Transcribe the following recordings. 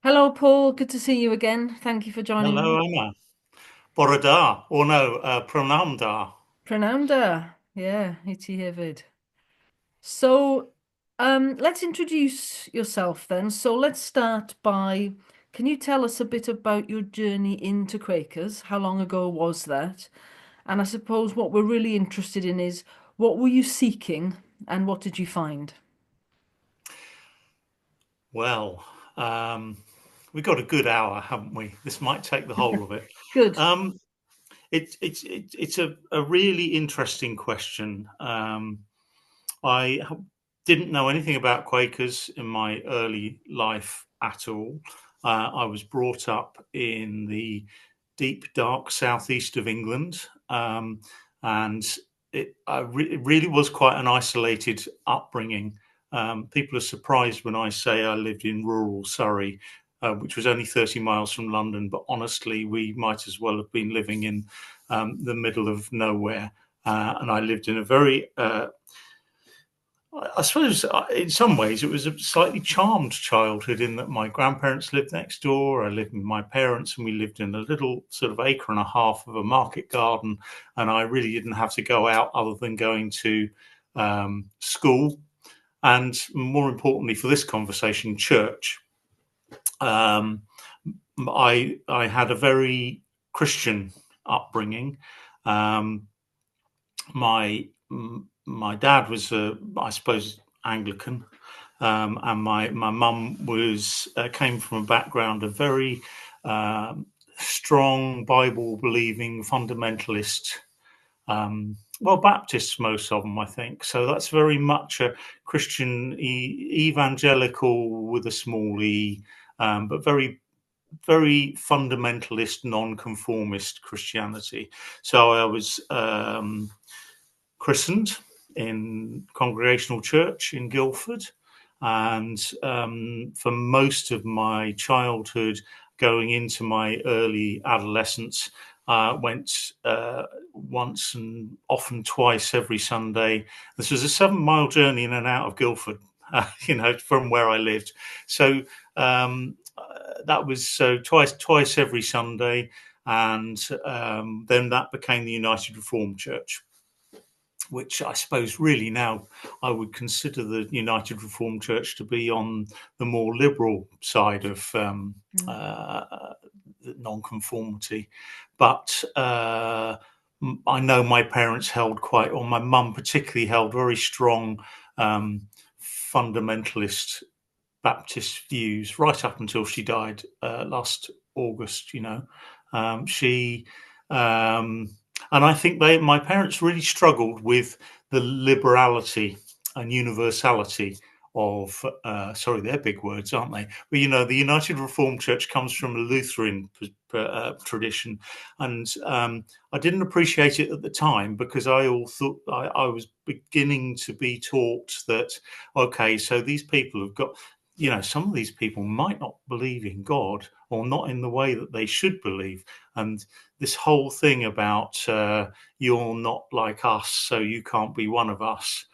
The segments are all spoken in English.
Hello, Paul. Good to see you again. Thank you for joining Hello, me. Emma. Bore da, or no, pranam da. Pranamda. Yeah, iti hefyd. So, let's introduce yourself then. So let's start by, can you tell us a bit about your journey into Quakers? How long ago was that? And I suppose what we're really interested in is what were you seeking and what did you find? Well, we got a good hour, haven't we? This might take the whole of it. Good. Um, it's a really interesting question. I didn't know anything about Quakers in my early life at all. I was brought up in the deep, dark southeast of England, and it really was quite an isolated upbringing. People are surprised when I say I lived in rural Surrey, which was only 30 miles from London, but honestly, we might as well have been living in the middle of nowhere. And I lived in a very I suppose in some ways it was a slightly charmed childhood in that my grandparents lived next door. I lived with my parents, and we lived in a little sort of acre and a half of a market garden. And I really didn't have to go out other than going to school, and more importantly for this conversation, church. Um, I had a very Christian upbringing. Um, my dad was, I suppose, Anglican, and my mum was came from a background of very um, strong Bible believing fundamentalist. Well, Baptists, most of them, I think. So that's very much a Christian evangelical with a small e, but very fundamentalist, non-conformist Christianity. So I was christened in Congregational Church in Guildford, and for most of my childhood, going into my early adolescence, went once and often twice every Sunday. This was a 7 mile journey in and out of Guildford, from where I lived. So that was so twice every Sunday, and then that became the United Reformed Church, which I suppose really now I would consider the United Reformed Church to be on the more liberal side of Mm. nonconformity. But I know my parents held quite, or my mum particularly held very strong um, fundamentalist Baptist views right up until she died last August. She um, and I think my parents really struggled with the liberality and universality of sorry, they're big words, aren't they? But the United Reformed Church comes from a Lutheran tradition, and I didn't appreciate it at the time because I all thought I was beginning to be taught that okay, so these people have got, some of these people might not believe in God or not in the way that they should believe. And this whole thing about you're not like us, so you can't be one of us,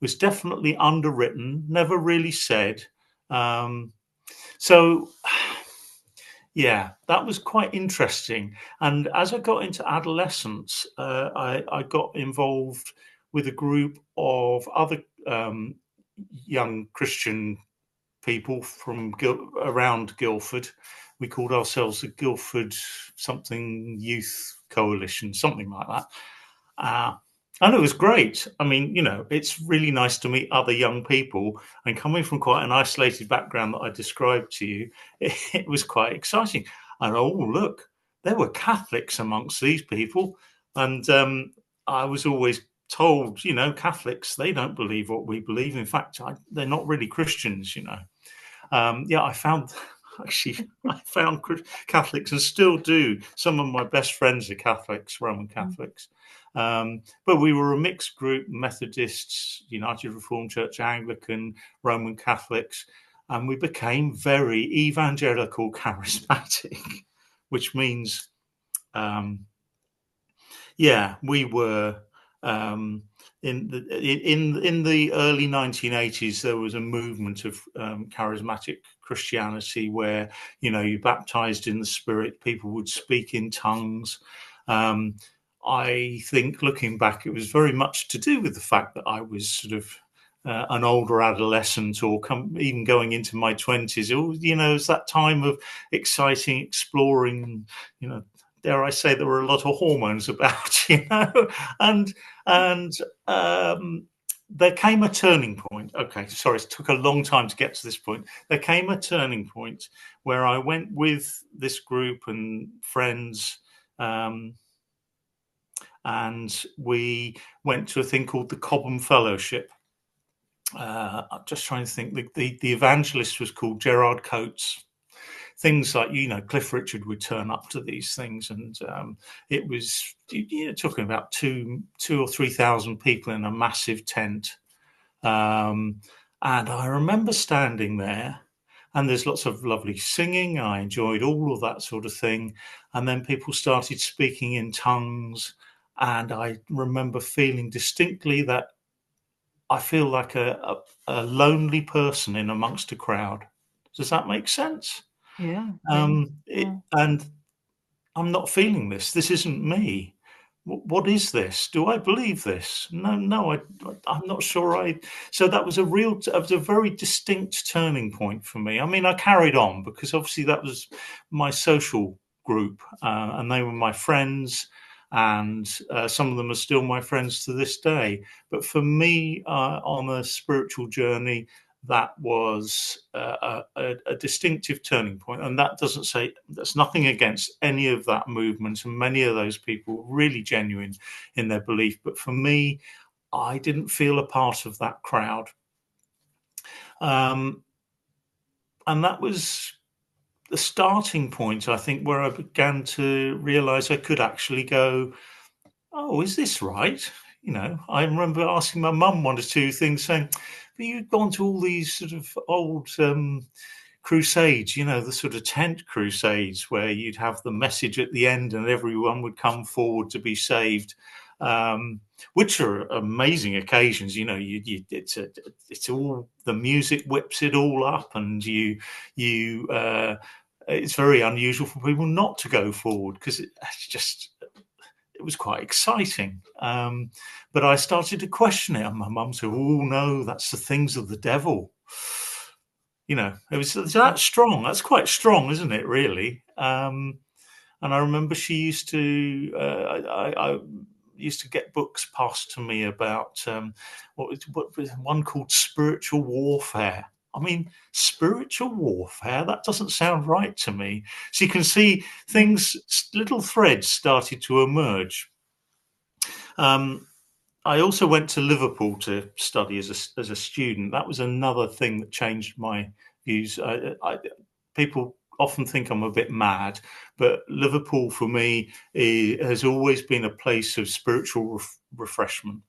was definitely underwritten, never really said. Um, so, yeah, that was quite interesting. And as I got into adolescence, I got involved with a group of other young Christian people from around Guildford. We called ourselves the Guildford something Youth Coalition, something like that. Uh, and it was great. I mean, it's really nice to meet other young people. And coming from quite an isolated background that I described to you, it was quite exciting. And oh, look, there were Catholics amongst these people. And I was always told, Catholics, they don't believe what we believe. In fact, they're not really Christians. Yeah, I found Catholics and still do. Some of my best friends are Catholics, Roman Mm. Catholics. But we were a mixed group: Methodists, United Reformed Church, Anglican, Roman Catholics, and we became very evangelical charismatic, which means, yeah, we were. um, in the early 1980s, there was a movement of charismatic Christianity where, you baptized in the Spirit, people would speak in tongues. Um, I think, looking back, it was very much to do with the fact that I was sort of an older adolescent, or even going into my 20s. It's that time of exciting exploring. Dare I say, there were a lot of hormones about, and and there came a turning point. Okay, sorry, it took a long time to get to this point. There came a turning point where I went with this group and friends, and we went to a thing called the Cobham Fellowship. I'm just trying to think. The evangelist was called Gerard Coates. Things like, Cliff Richard would turn up to these things, and it was, talking about two or 3,000 people in a massive tent. And I remember standing there, and there's lots of lovely singing. I enjoyed all of that sort of thing. And then people started speaking in tongues. And I remember feeling distinctly that I feel like a lonely person in amongst a crowd. Does that make sense? Yeah, yeah, yeah. And I'm not feeling this. This isn't me. What is this? Do I believe this? No, I'm not sure. So that was a very distinct turning point for me. I mean, I carried on because obviously that was my social group, and they were my friends, and some of them are still my friends to this day. But for me, on a spiritual journey, that was a distinctive turning point. And that's nothing against any of that movement. And many of those people were really genuine in their belief. But for me, I didn't feel a part of that crowd. And that was the starting point, I think, where I began to realize I could actually go, oh, is this right? I remember asking my mum one or two things, saying, but you've gone to all these sort of old crusades, the sort of tent crusades where you'd have the message at the end and everyone would come forward to be saved, which are amazing occasions. It's all, the music whips it all up, and it's very unusual for people not to go forward because it was quite exciting. But I started to question it, and my mum said, oh no, that's the things of the devil. It was that strong. That's quite strong, isn't it, really? And I remember she used to, I used to get books passed to me about what was one called Spiritual Warfare. I mean, spiritual warfare, that doesn't sound right to me. So you can see things, little threads started to emerge. I also went to Liverpool to study as a student. That was another thing that changed my views. People often think I'm a bit mad, but Liverpool for me has always been a place of spiritual refreshment.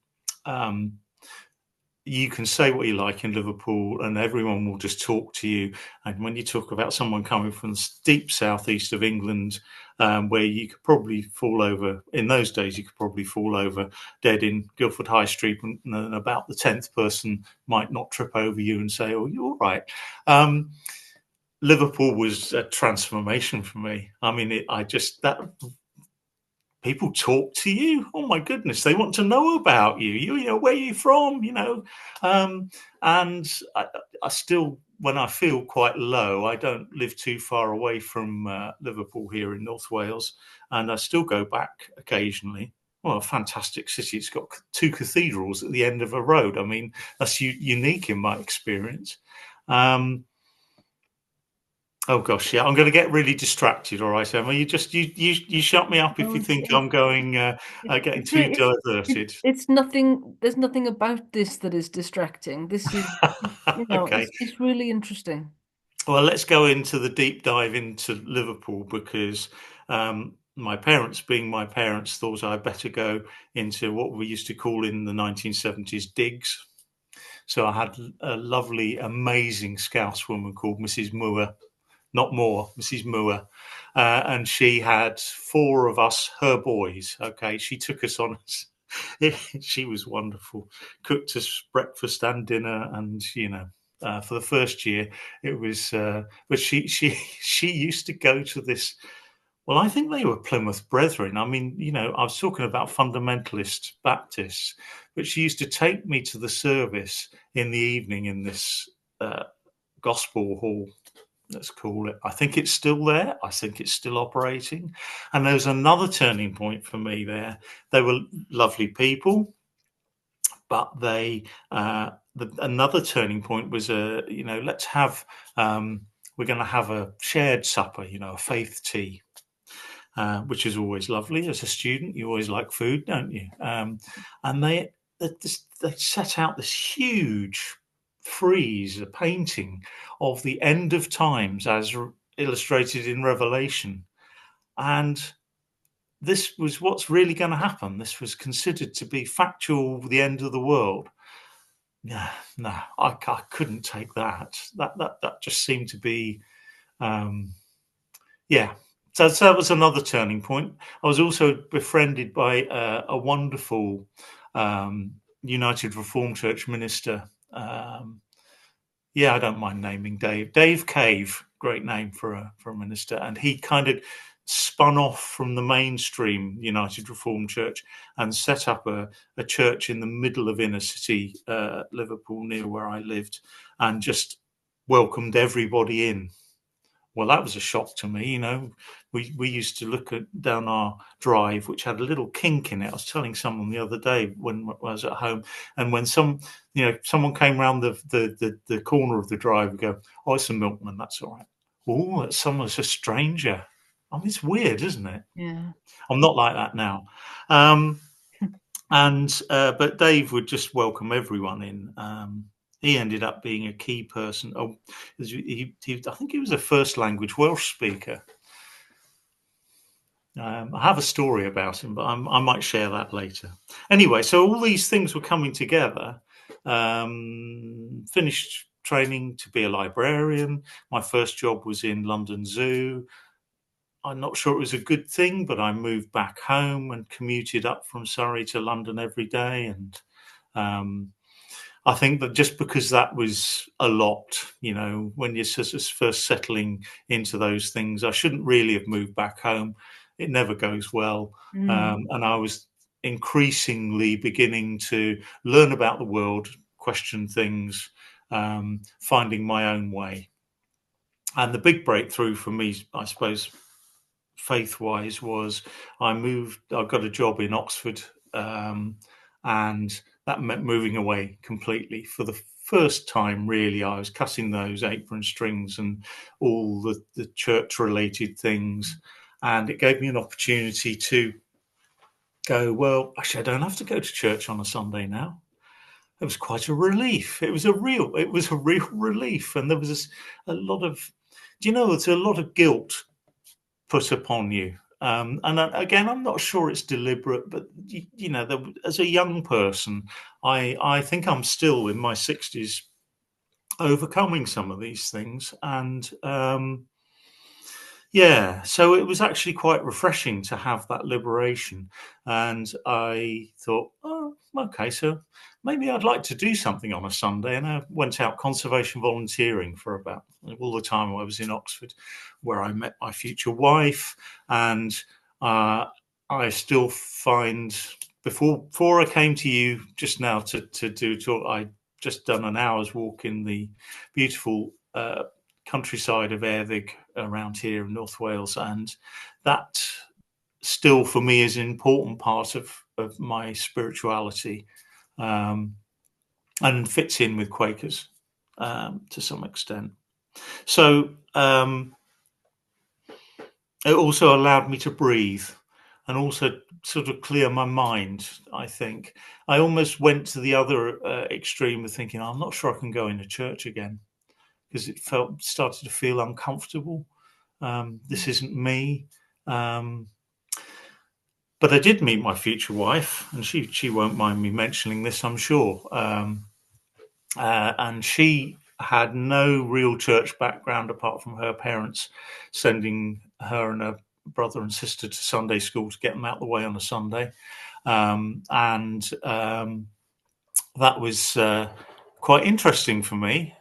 You can say what you like in Liverpool and everyone will just talk to you. And when you talk about someone coming from the deep southeast of England, where you could probably fall over, in those days, you could probably fall over dead in Guildford High Street, and about the 10th person might not trip over you and say, oh, you're all right. Liverpool was a transformation for me. I mean, people talk to you. Oh my goodness, they want to know about you. Where are you from? And I still, when I feel quite low, I don't live too far away from Liverpool here in North Wales, and I still go back occasionally. Well, a fantastic city. It's got two cathedrals at the end of a road. I mean, that's unique in my experience. Oh gosh, yeah, I'm going to get really distracted. All right, Emma, you shut me up if No, you think I'm getting it's, too it's, diverted. it's nothing, there's nothing about this that is distracting. This is, Okay, it's really interesting. well, let's go into the deep dive into Liverpool because my parents, being my parents, thought I'd better go into what we used to call in the 1970s digs. So I had a lovely, amazing Scouse woman called Mrs. Moore, not Moore, Mrs. Moore. And she had four of us, her boys. Okay, she took us on She was wonderful. Cooked us breakfast and dinner, and for the first year it was. But she used to go to this. Well, I think they were Plymouth Brethren. I mean, I was talking about fundamentalist Baptists, but she used to take me to the service in the evening in this gospel hall, let's call it. I think it's still there. I think it's still operating. And there's another turning point for me there. They were lovely people, but another turning point was let's have we're going to have a shared supper, a faith tea. Which is always lovely. As a student, you always like food, don't you? And they set out this huge frieze, a painting of the end of times as illustrated in Revelation. And this was what's really going to happen. This was considered to be factual, the end of the world. No, I couldn't take that. That just seemed to be, yeah. So that was another turning point. I was also befriended by a wonderful United Reformed Church minister. I don't mind naming Dave. Dave Cave, great name for a minister, and he kind of spun off from the mainstream United Reformed Church and set up a church in the middle of inner city Liverpool, near where I lived, and just welcomed everybody in. Well, that was a shock to me. We used to look down our drive, which had a little kink in it. I was telling someone the other day when I was at home, and when someone came round the corner of the drive, we go, "Oh, it's a milkman. That's all right." Oh, that's someone's a stranger. I mean, it's weird, isn't it? Yeah. I'm not like that now. But Dave would just welcome everyone in. He ended up being a key person. Oh, I think he was a first language Welsh speaker. I have a story about him, but I might share that later. Anyway, so all these things were coming together. Finished training to be a librarian. My first job was in London Zoo. I'm not sure it was a good thing, but I moved back home and commuted up from Surrey to London every day. And I think that just because that was a lot, when you're sort of first settling into those things, I shouldn't really have moved back home. It never goes well. And I was increasingly beginning to learn about the world, question things, finding my own way. And the big breakthrough for me, I suppose, faith-wise, was I got a job in Oxford, and that meant moving away completely. For the first time, really, I was cutting those apron strings and all the church-related things, and it gave me an opportunity to go, well, actually, I don't have to go to church on a Sunday now. It was quite a relief. It was a real relief, and there was a lot of, there's a lot of guilt put upon you. And again, I'm not sure it's deliberate, but as a young person, I think I'm still in my 60s overcoming some of these things. And so it was actually quite refreshing to have that liberation. And I thought, oh, okay, so maybe I'd like to do something on a Sunday. And I went out conservation volunteering for about all the time I was in Oxford, where I met my future wife. And I still find, before I came to you just now to do talk, I just done an hour's walk in the beautiful countryside of Erthig around here in North Wales, and that still for me is an important part of my spirituality, and fits in with Quakers to some extent. So it also allowed me to breathe and also sort of clear my mind. I think I almost went to the other extreme of thinking, I'm not sure I can go into church again, because it started to feel uncomfortable. This isn't me. But I did meet my future wife, and she won't mind me mentioning this, I'm sure. And she had no real church background apart from her parents sending her and her brother and sister to Sunday school to get them out of the way on a Sunday. That was quite interesting for me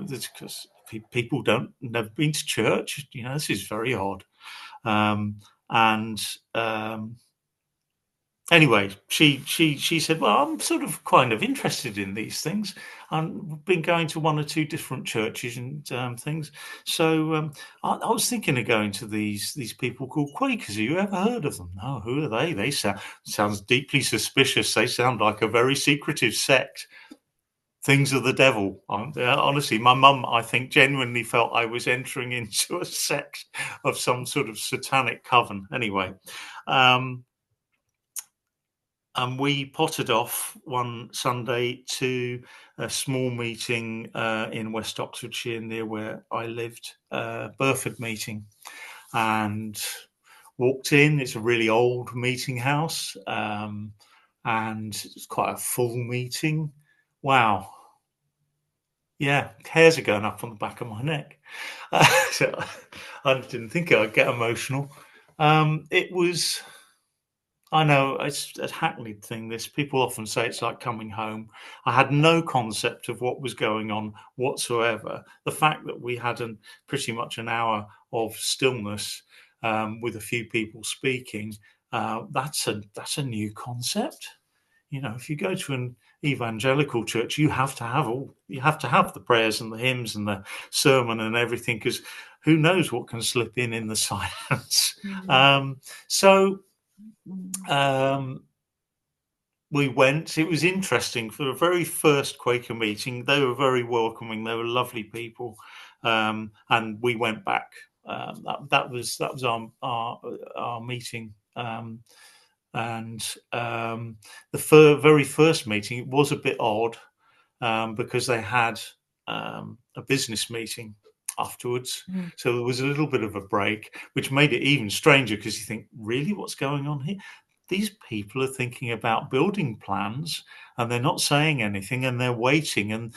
because people don't never been to church. This is very odd. Um, and Anyway, she said, "Well, I'm sort of kind of interested in these things. I've been going to one or two different churches and things. So I was thinking of going to these people called Quakers. Have you ever heard of them? No, who are they? They sounds deeply suspicious. They sound like a very secretive sect. Things of the devil. Honestly, my mum, I think, genuinely felt I was entering into a sect of some sort of satanic coven. Anyway." Um, and we potted off one Sunday to a small meeting in West Oxfordshire near where I lived, Burford meeting, and walked in. It's a really old meeting house, and it's quite a full meeting. Wow. Yeah, hairs are going up on the back of my neck. So I didn't think I'd get emotional. It was I know it's a hackneyed thing. This people often say it's like coming home. I had no concept of what was going on whatsoever. The fact that we had pretty much an hour of stillness with a few people speaking, that's a new concept. If you go to an evangelical church, you have to have the prayers and the hymns and the sermon and everything, because who knows what can slip in the silence. So um, we went. It was interesting for the very first Quaker meeting. They were very welcoming. They were lovely people, and we went back. That was our meeting, and the very first meeting, it was a bit odd because they had a business meeting afterwards. So there was a little bit of a break, which made it even stranger because you think, really, what's going on here? These people are thinking about building plans and they're not saying anything and they're waiting. And,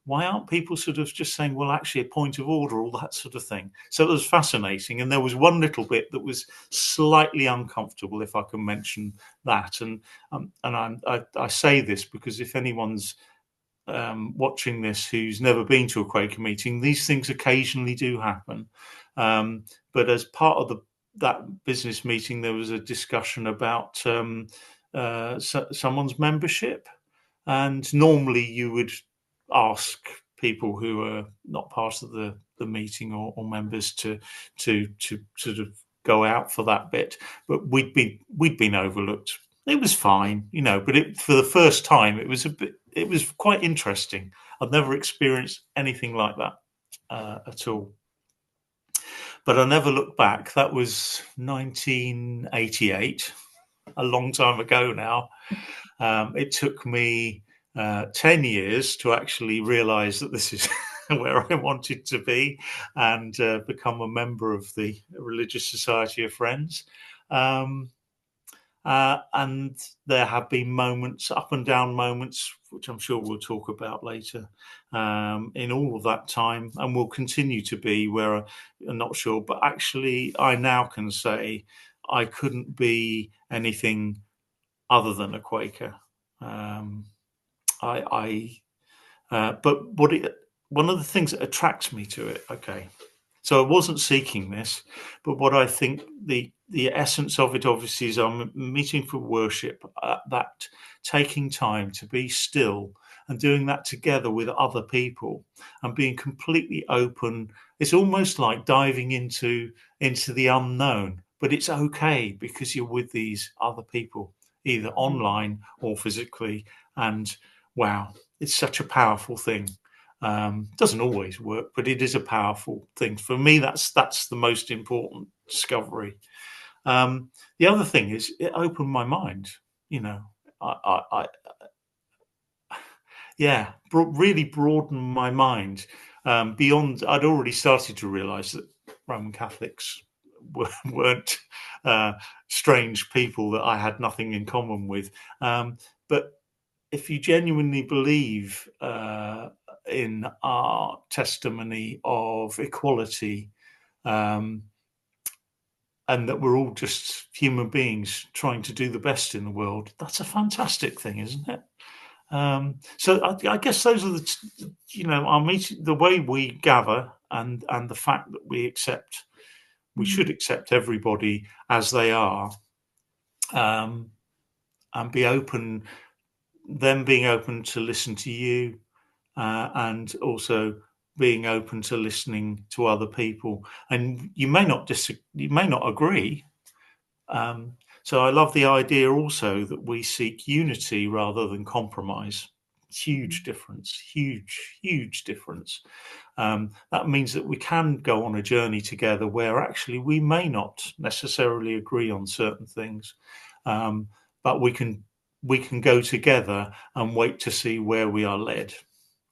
why aren't people sort of just saying, well, actually, a point of order, all that sort of thing? So it was fascinating. And there was one little bit that was slightly uncomfortable, if I can mention that. And I say this because if anyone's watching this who's never been to a Quaker meeting, these things occasionally do happen. But as part of that business meeting, there was a discussion about someone's membership, and normally you would ask people who are not part of the meeting or members to sort of go out for that bit, but we'd been overlooked. It was fine, but for the first time, it was quite interesting. I've never experienced anything like that at all. But I never looked back. That was 1988, a long time ago now. It took me 10 years to actually realize that this is where I wanted to be and become a member of the Religious Society of Friends. And there have been moments, up and down moments, which I'm sure we'll talk about later, in all of that time, and will continue to be, where I'm not sure. But actually, I now can say I couldn't be anything other than a Quaker. But one of the things that attracts me to it, okay, so I wasn't seeking this, but what I think the essence of it obviously is I'm meeting for worship, that taking time to be still and doing that together with other people and being completely open. It's almost like diving into the unknown, but it's okay because you're with these other people, either online or physically. And wow, it's such a powerful thing. Doesn't always work, but it is a powerful thing. For me, that's the most important discovery. The other thing is it opened my mind. Yeah, really broadened my mind beyond. I'd already started to realise that Roman Catholics weren't strange people that I had nothing in common with. But if you genuinely believe in our testimony of equality, and that we're all just human beings trying to do the best in the world. That's a fantastic thing, isn't it? So I guess those are our meeting, the way we gather, and the fact that we Mm. should accept everybody as they are, um, and be open, them being open to listen to you, and also being open to listening to other people. And you may not agree. Um, so I love the idea also that we seek unity rather than compromise. Huge difference, huge difference. That means that we can go on a journey together where actually we may not necessarily agree on certain things, um, but we can go together and wait to see where we are led,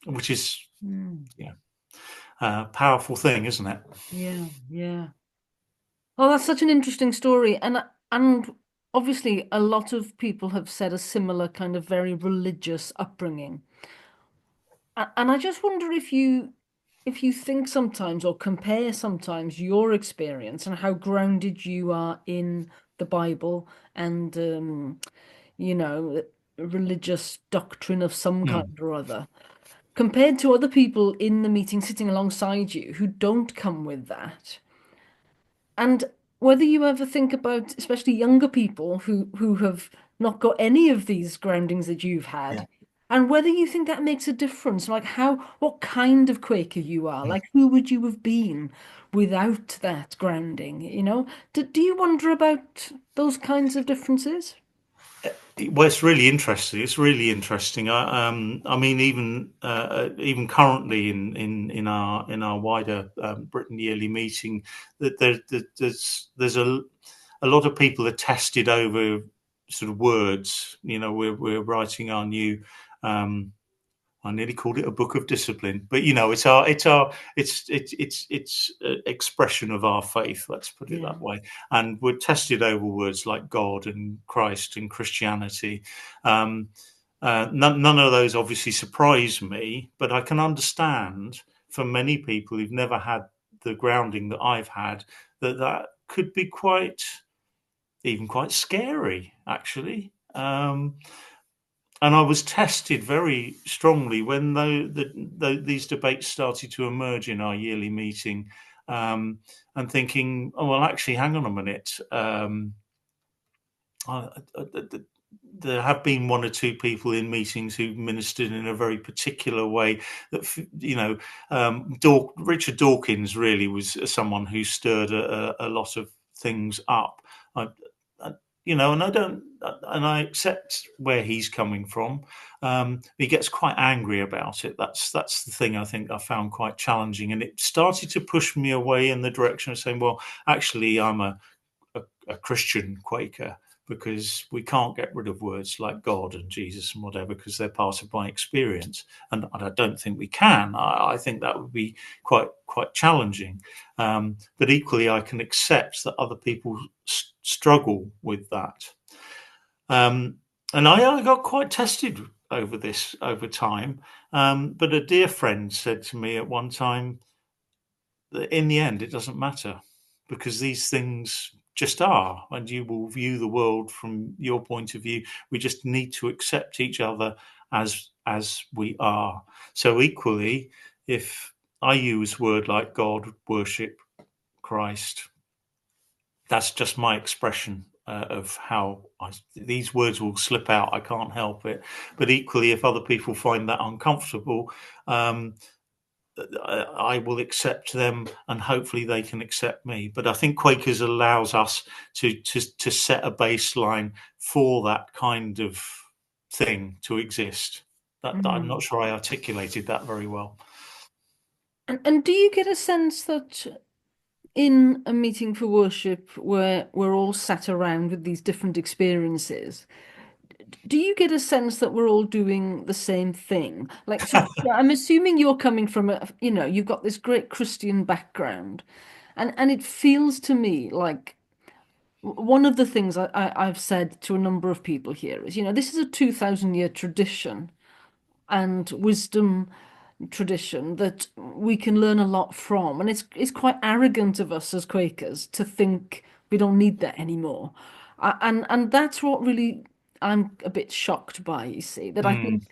which is, Mm. yeah, a powerful thing, isn't it? Yeah, yeah. Oh, that's such an interesting story. And obviously a lot of people have said a similar kind of very religious upbringing. And I just wonder if you think sometimes or compare sometimes your experience and how grounded you are in the Bible and religious doctrine of some kind Mm. or other, compared to other people in the meeting sitting alongside you who don't come with that. And whether you ever think about, especially younger people who have not got any of these groundings that you've Yeah. had, and whether you think that makes a difference, like what kind of Quaker you are, Mm. like who would you have been without that grounding, you know? Do you wonder about those kinds of differences? Well, it's really interesting. It's really interesting. I mean, even currently in our wider Britain yearly meeting, that there's a lot of people are tested over sort of words. We're writing our new. I nearly called it a book of discipline, but it's expression of our faith. Let's put it Yeah. that way. And we're tested over words like God and Christ and Christianity. Um, none of those obviously surprise me, but I can understand for many people who've never had the grounding that I've had, that could be quite scary, actually. And I was tested very strongly when these debates started to emerge in our yearly meeting, um, and thinking, oh well, actually, hang on a minute. I, there have been one or two people in meetings who ministered in a very particular way. Richard Dawkins really was someone who stirred a lot of things up. I, I, and I don't, and I accept where he's coming from. He gets quite angry about it. That's the thing I think I found quite challenging, and it started to push me away in the direction of saying, well, actually, I'm a Christian Quaker, because we can't get rid of words like God and Jesus and whatever, because they're part of my experience, and I don't think we can. I think that would be quite challenging. But equally, I can accept that other people struggle with that. Um, and I got quite tested over this over time. But a dear friend said to me at one time, in the end, it doesn't matter, because these things just are, and you will view the world from your point of view. We just need to accept each other as we are. So equally, if I use word like God, worship, Christ, that's just my expression of how these words will slip out. I can't help it. But equally, if other people find that uncomfortable, um, I will accept them, and hopefully they can accept me. But I think Quakers allows us to set a baseline for that kind of thing to exist. That I'm Mm. not sure I articulated that very well. And do you get a sense that in a meeting for worship where we're all sat around with these different experiences, do you get a sense that we're all doing the same thing? Like, so yeah, I'm assuming you're coming from you've got this great Christian background, and it feels to me like one of the things I've said to a number of people here is, this is a 2,000 year tradition and wisdom tradition that we can learn a lot from. And it's quite arrogant of us as Quakers to think We don't need that anymore. And that's what really I'm a bit shocked by, you see, that I Mm. think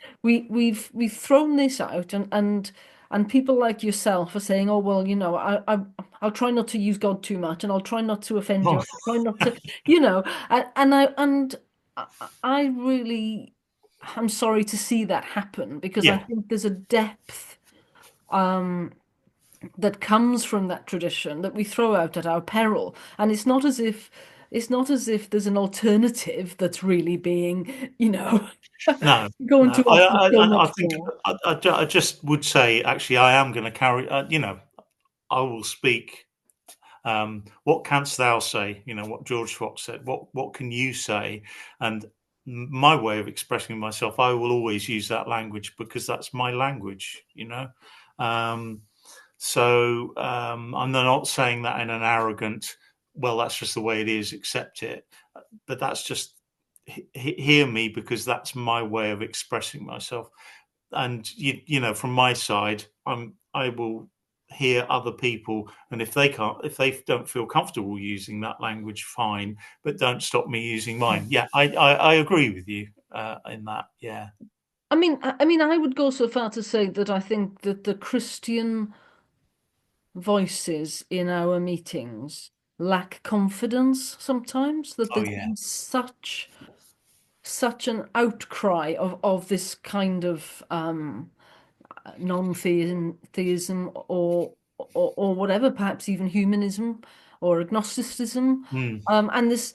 we've thrown this out and people like yourself are saying, oh well, I'll try not to use God too much and I'll try not to offend you. Oh, I'll try not to, you know, and I really I'm sorry to see that happen because I yeah. think there's a depth um that comes from that tradition that we throw out at our peril. And it's not as if there's an alternative that's really being, No, going no. to offer so I much think more. I just would say, actually, I am going to carry. I will speak. What canst thou say? What George Fox said. What can you say? And my way of expressing myself, I will always use that language because that's my language. Um, I'm not saying that in an arrogant, well, that's just the way it is, accept it. But that's just hear me because that's my way of expressing myself. And from my side, I will hear other people, and if they don't feel comfortable using that language, fine, but don't stop me using mine. Yeah, I agree with you in that. Yeah. I would go so far to say that I think that the Christian voices in our meetings lack confidence sometimes, that Oh there's yeah. been such an outcry of this kind of non-theism or whatever, perhaps even humanism or agnosticism. Mm, And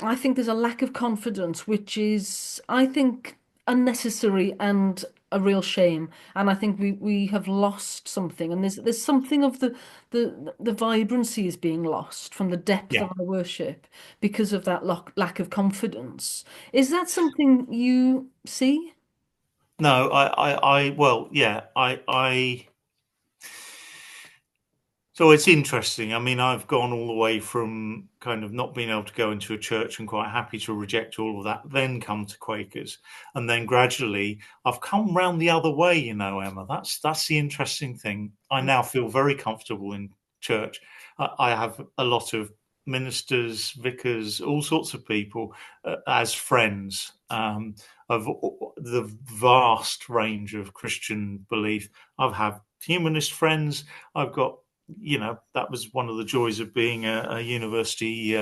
I think there's a lack of confidence, which is, I think, unnecessary and a real shame. And I think we have lost something, and there's something of the vibrancy is being lost from the depth yeah. of our worship because of that lack of confidence. Is that something you see? No, well, yeah, so it's interesting. I mean, I've gone all the way from kind of not being able to go into a church and quite happy to reject all of that, then come to Quakers, and then gradually I've come round the other way. Emma. That's the interesting thing. I now feel very comfortable in church. I have a lot of ministers, vicars, all sorts of people as friends of the vast range of Christian belief. I've had humanist friends. I've got that was one of the joys of being a university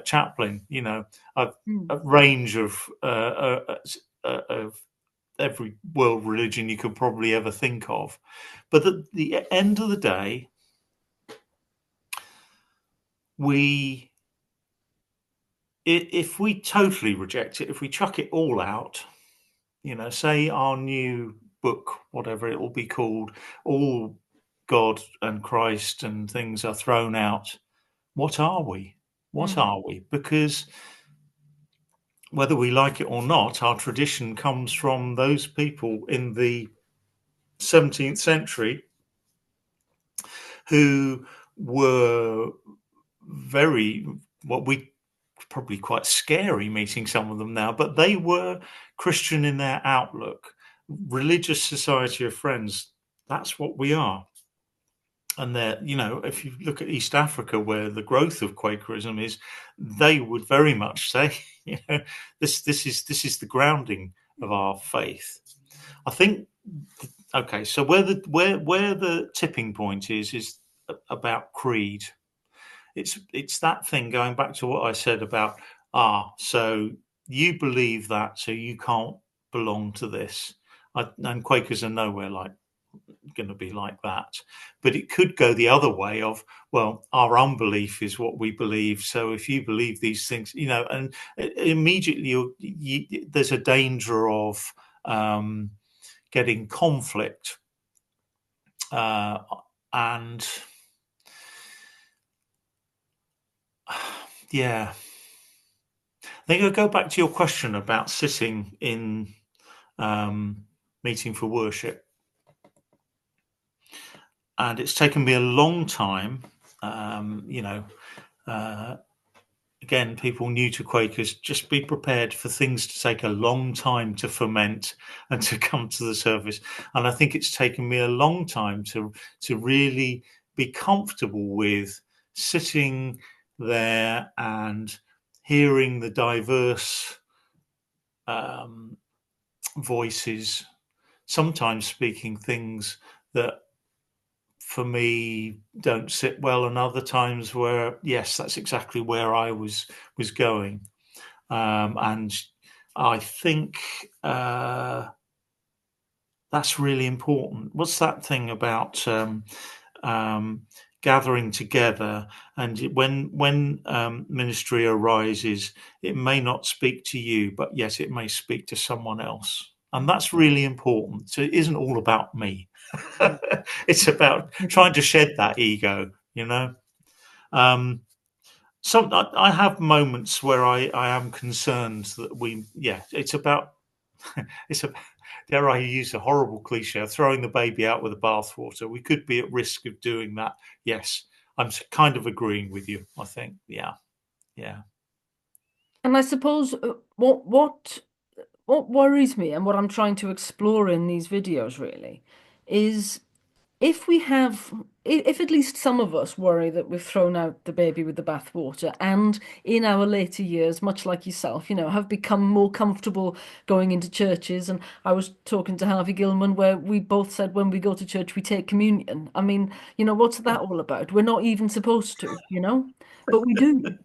chaplain. I've Mm. a range of every world religion you could probably ever think of. But at the end of the day, we if we totally reject it, if we chuck it all out, say our new book, whatever it will be called, all God and Christ and things are thrown out. What are we? What Mm. are we? Because whether we like it or not, our tradition comes from those people in the 17th century who were very, what we probably quite scary meeting some of them now, but they were Christian in their outlook. Religious society of friends, that's what we are. And there, if you look at East Africa, where the growth of Quakerism is, they would very much say, this is the grounding of our faith. I think. Okay, so where the tipping point is about creed. It's that thing going back to what I said about so you believe that, so you can't belong to this. And Quakers are nowhere like going to be like that. But it could go the other way of, well, our unbelief is what we believe. So if you believe these things, and immediately there's a danger of getting conflict. And yeah, I think I'll go back to your question about sitting in meeting for worship. And it's taken me a long time, uh, again, people new to Quakers, just be prepared for things to take a long time to ferment and to come to the surface. And I think it's taken me a long time to really be comfortable with sitting there and hearing the diverse um, voices, sometimes speaking things that for me don't sit well, and other times where yes, that's exactly where I was going. And I think that's really important. What's that thing about um, gathering together? And when ministry arises, it may not speak to you, but yet it may speak to someone else, and that's really important. So it isn't all about me. Yeah. It's about trying to shed that ego. Um, some I have moments where I am concerned that it's about it's a dare I use a horrible cliche of throwing the baby out with the bathwater. We could be at risk of doing that. Yes, I'm kind of agreeing with you. I think, yeah, yeah. And I suppose what worries me and what I'm trying to explore in these videos really is if we have, if at least some of us worry that we've thrown out the baby with the bathwater, and in our later years, much like yourself, have become more comfortable going into churches. And I was talking to Harvey Gilman where we both said when we go to church, we take communion. I mean, what's that all about? We're not even supposed to, but we do.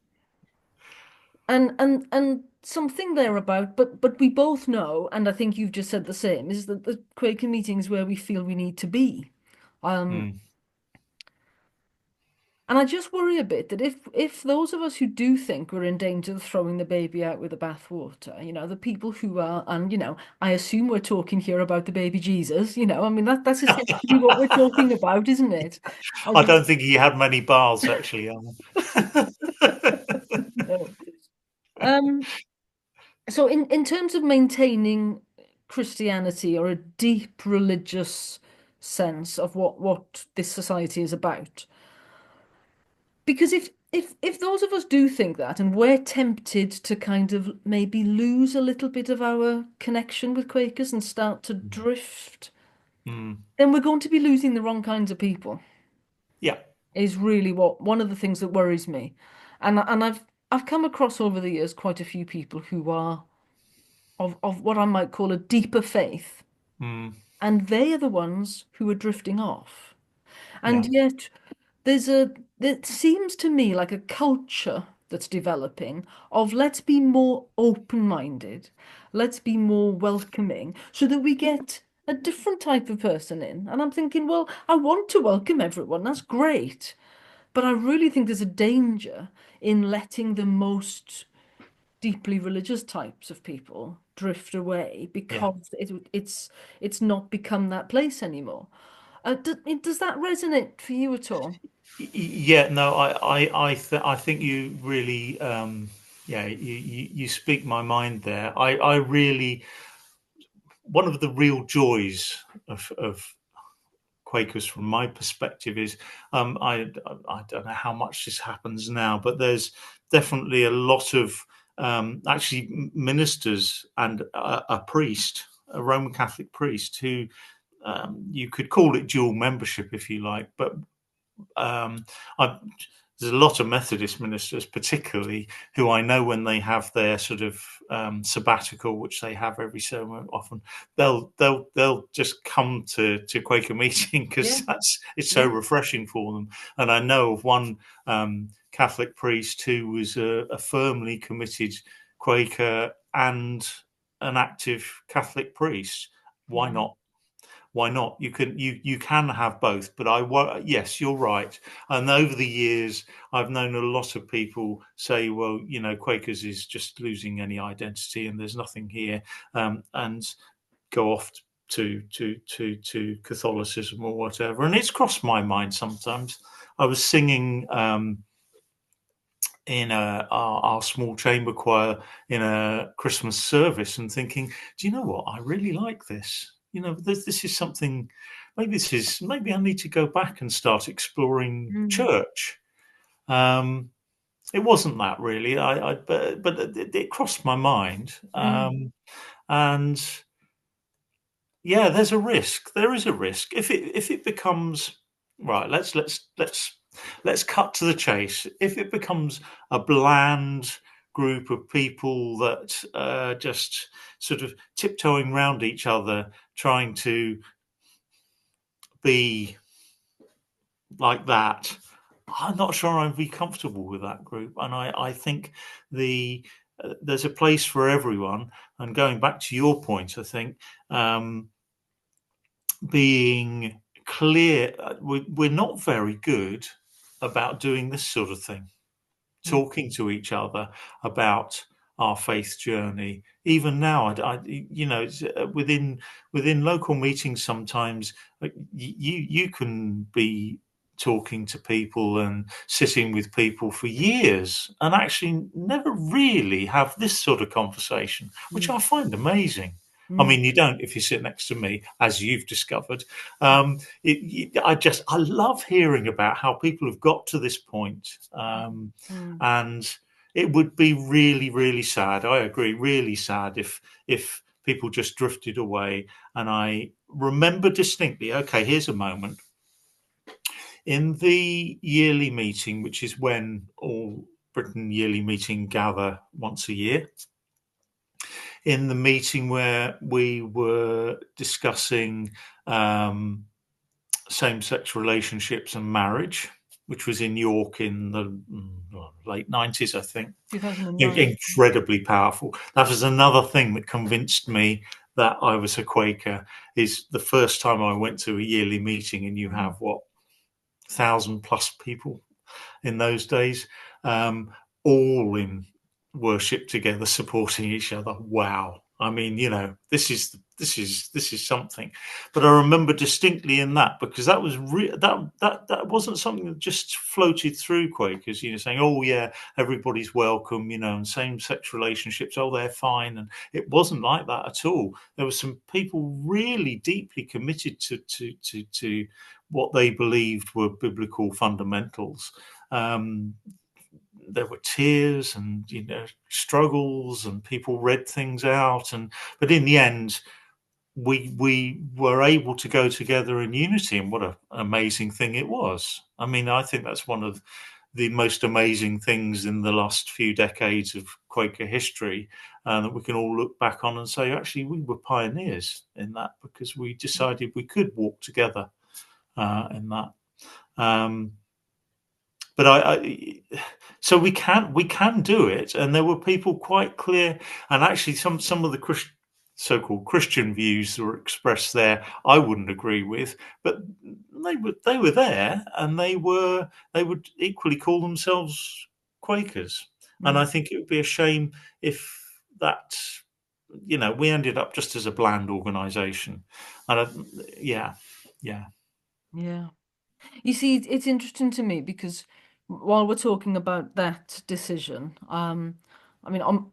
And something there about, but we both know, and I think you've just said the same, is that the Quaker meetings where we feel we need to be. Um, Mm, And I just worry a bit that if those of us who do think we're in danger of throwing the baby out with the bathwater, the people who are, and I assume we're talking here about the baby Jesus, I mean that's essentially what we're talking about, isn't it? I Um, don't think he had many baths actually. no. Um, so in terms of maintaining Christianity or a deep religious sense of what this society is about. Because if those of us do think that and we're tempted to kind of maybe lose a little bit of our connection with Quakers and start to drift, Mm, then we're going to be losing the wrong kinds of people, yeah, is really what one of the things that worries me. And I've come across over the years quite a few people who are of what I might call a deeper faith, mm, and they are the ones who are drifting off. yeah, And yet there seems to me like a culture that's developing of let's be more open-minded, let's be more welcoming, so that we get a different type of person in. And I'm thinking, well, I want to welcome everyone, that's great. But I really think there's a danger in letting the most deeply religious types of people drift away yeah. because it's not become that place anymore. Does that resonate for you at all? Yeah, no, I think you really, yeah, you speak my mind there. I really, one of the real joys of Quakers from my perspective is, I don't know how much this happens now, but there's definitely a lot of actually ministers and a priest, a Roman Catholic priest, who you could call it dual membership if you like, but um, I, there's a lot of Methodist ministers, particularly, who I know when they have their sort of sabbatical, which they have every so often, they'll just come to Quaker meeting Yeah, because that's it's so yeah. refreshing for them. And I know of one Catholic priest who was a firmly committed Quaker and an active Catholic priest. Why Yeah. not? Why not? You can have both, but yes, you're right. And over the years, I've known a lot of people say, well, Quakers is just losing any identity, and there's nothing here, and go off to Catholicism or whatever. And it's crossed my mind sometimes. I was singing in our small chamber choir in a Christmas service and thinking, do you know what? I really like this. This is something. Maybe I need to go back and start exploring Mm, church. Um, it wasn't that really. But it crossed my mind. mm, And yeah, there's a risk. There is a risk if it becomes right. Let's let's cut to the chase. If it becomes a bland group of people that just sort of tiptoeing around each other, trying to be like that, I'm not sure I'd be comfortable with that group. And I think there's a place for everyone. And going back to your point, I think um, being clear, we're not very good about doing this sort of thing, Mm, talking to each other about our faith journey. Even now, within local meetings, sometimes you can be talking to people and sitting with people for years and actually never really have this sort of conversation, which mm, I find amazing. I mm, mean, you don't if you sit next to me, as you've discovered. I love hearing about how people have got to this point. mm, And it would be really, really sad. I agree, really sad if people just drifted away. And I remember distinctly. Okay, here's a moment in the yearly meeting, which is when all Britain yearly meeting gather once a year. In the meeting where we were discussing um, same-sex relationships and marriage, which was in York in the late 90s, I think. 2009. Incredibly powerful. That was another thing that convinced me that I was a Quaker. Is the first time I went to a yearly meeting, and you Mm, have what 1,000+ people in those days, um, all in worship together, supporting each other. Wow. I mean, this is something. But I remember distinctly in that because that was that wasn't something that just floated through Quakers, saying, "Oh yeah, everybody's welcome," and same-sex relationships, oh they're fine, and it wasn't like that at all. There were some people really deeply committed to what they believed were biblical fundamentals. Um, there were tears and struggles, and people read things out, but in the end, we were able to go together in unity, and what an amazing thing it was. I mean, I think that's one of the most amazing things in the last few decades of Quaker history, that we can all look back on and say, actually, we were pioneers in that because we decided we could walk together in that. Um, but so we can do it, and there were people quite clear, and actually some of the so-called Christian views that were expressed there, I wouldn't agree with, but they were there, and they would equally call themselves Quakers, and mm. I think it would be a shame if that we ended up just as a bland organisation, and yeah, yeah, Yeah. You see, it's interesting to me because while we're talking about that decision, I mean, I'm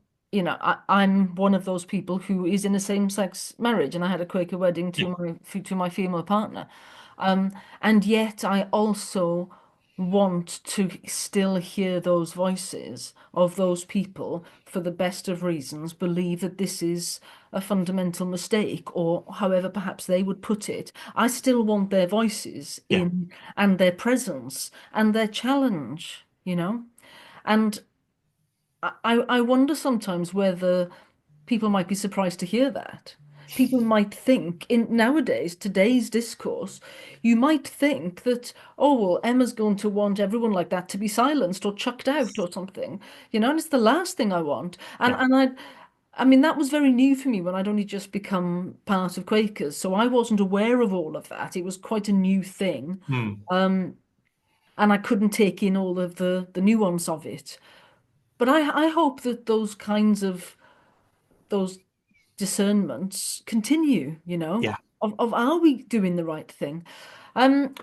one of those people who is in a same-sex marriage, and I had a Quaker wedding yeah, to my female partner, um, and yet I also want to still hear those voices of those people for the best of reasons, believe that this is a fundamental mistake, or however perhaps they would put it. I still want their voices yeah, in and their presence and their challenge. And I wonder sometimes whether people might be surprised to hear that. People might think in nowadays, today's discourse, you might think that, oh, well, Emma's going to want everyone like that to be silenced or chucked out or something, and it's the last thing I want. And yeah. and I mean, that was very new for me when I'd only just become part of Quakers, so I wasn't aware of all of that. It was quite a new thing. Hmm. Um, and I couldn't take in all of the nuance of it. But I hope that those kinds of those discernments continue, Yeah. of are we doing the right thing? Um,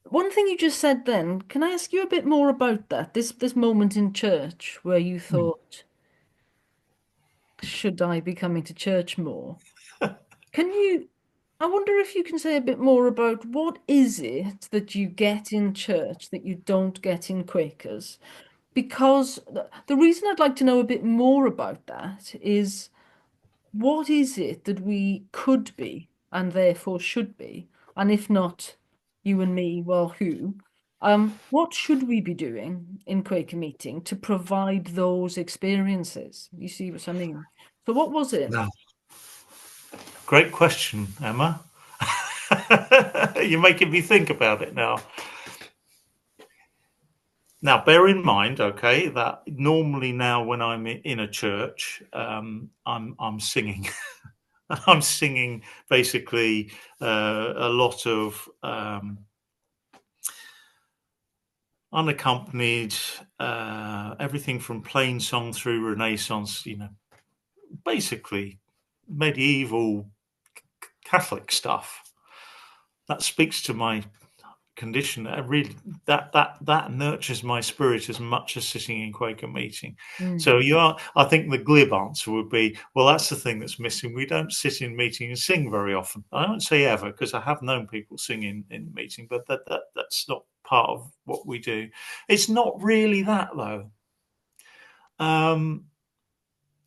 one thing you just said then, can I ask you a bit more about that? This moment in church where you Hmm. thought, should I be coming to church more? Can you, I wonder if you can say a bit more about what is it that you get in church that you don't get in Quakers? Because the reason I'd like to know a bit more about that is what is it that we could be and therefore should be? And if not you and me, well, who? What should we be doing in Quaker meeting to provide those experiences? You see what I mean? So what was it? No, great question, Emma. You're making me think about it now. Now, bear in mind, okay, that normally now when I'm in a church, I'm singing. I'm singing basically a lot of unaccompanied, everything from plain song through Renaissance. Basically medieval Catholic stuff. That speaks to my condition. That nurtures my spirit as much as sitting in Quaker meeting. Mm, So I think the glib answer would be, well, that's the thing that's missing. We don't sit in meeting and sing very often. I don't say ever, because I have known people sing in meeting, but that's not part of what we do. It's not really that though. Um,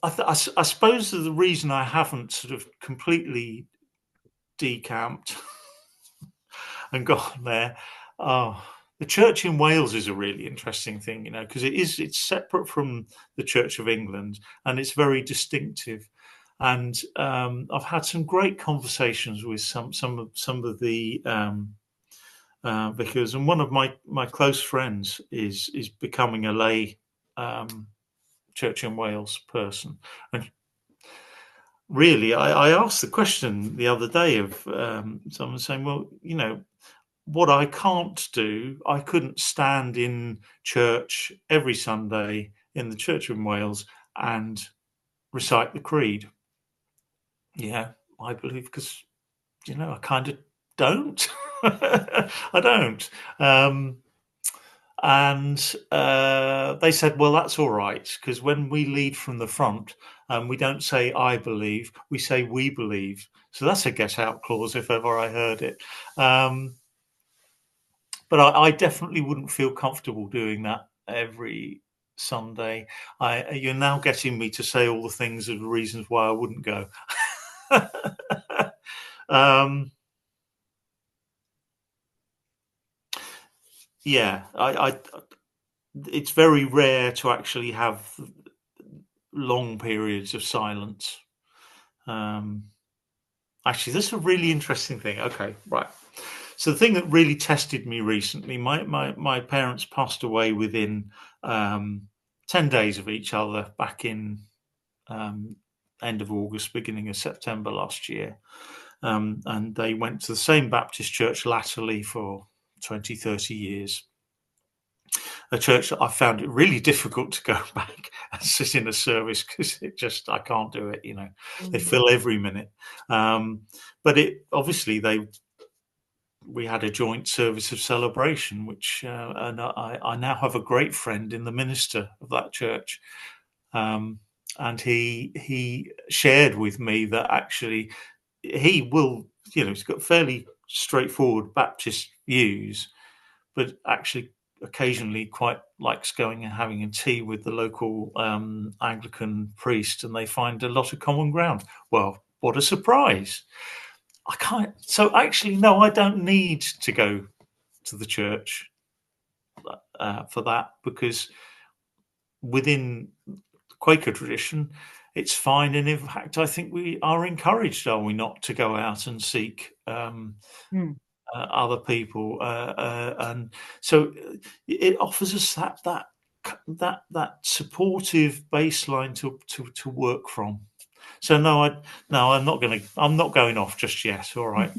I suppose the reason I haven't sort of completely decamped and gone there. Oh, the church in Wales is a really interesting thing, because it's separate from the Church of England and it's very distinctive. And I've had some great conversations with some of the vicars, and one of my close friends is becoming a lay Church in Wales person. And really, I asked the question the other day of someone saying, well, what I can't do, I couldn't stand in church every Sunday in the Church in Wales and recite the creed. Yeah, I believe, because I kind of don't. I don't. Um, and they said, well, that's all right, because when we lead from the front, we don't say I believe, we say we believe. So that's a get out clause if ever I heard it. But I definitely wouldn't feel comfortable doing that every Sunday. You're now getting me to say all the things of the reasons why I wouldn't go. um, yeah, it's very rare to actually have long periods of silence. Um, Actually, this is a really interesting thing. Okay, right. So the thing that really tested me recently, my parents passed away within 10 days of each other back in um, end of August, beginning of September last year. And they went to the same Baptist church latterly for 20, 30 years. A church that I found it really difficult to go back and sit in a service because I can't do it. They mm, fill every minute. But it obviously we had a joint service of celebration, which and I now have a great friend in the minister of that church, and he shared with me that actually he will, he's got fairly straightforward Baptist views, but actually occasionally quite likes going and having a tea with the local Anglican priest, and they find a lot of common ground. Well, what a surprise! I can't. So actually, no, I don't need to go to the church for that, because within the Quaker tradition, it's fine. And in fact, I think we are encouraged, are we not, to go out and seek mm, other people, and so it offers us that supportive baseline to work from. So no, I'm not going off just yet. All right.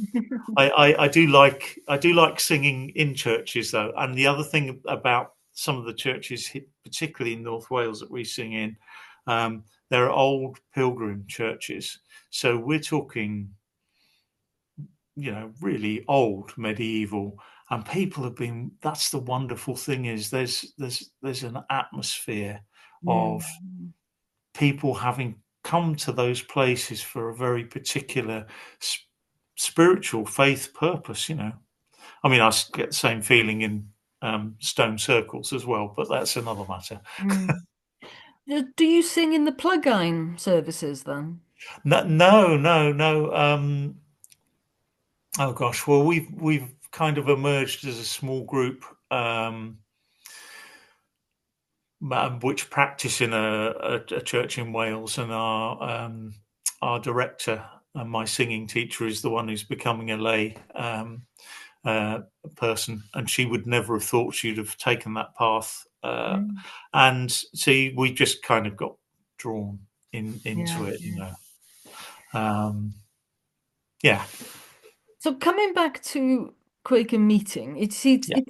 I do like singing in churches though, and the other thing about some of the churches, particularly in North Wales, that we sing in, they're old pilgrim churches. So we're talking, really old medieval, and people have been. That's the wonderful thing, is there's an atmosphere of mm, people having come to those places for a very particular spiritual faith purpose. I mean, I get the same feeling in stone circles as well, but that's another matter. mm. Do you sing in the plug-in services then? No, no, no, no. Oh gosh, well, we've kind of emerged as a small group, which practice in a church in Wales, and our director and my singing teacher is the one who's becoming a lay person, and she would never have thought she'd have taken that path. Mm. And see, we just kind of got drawn Yeah, into it, you yeah. know. Yeah, So coming back to Quaker meeting, yeah, it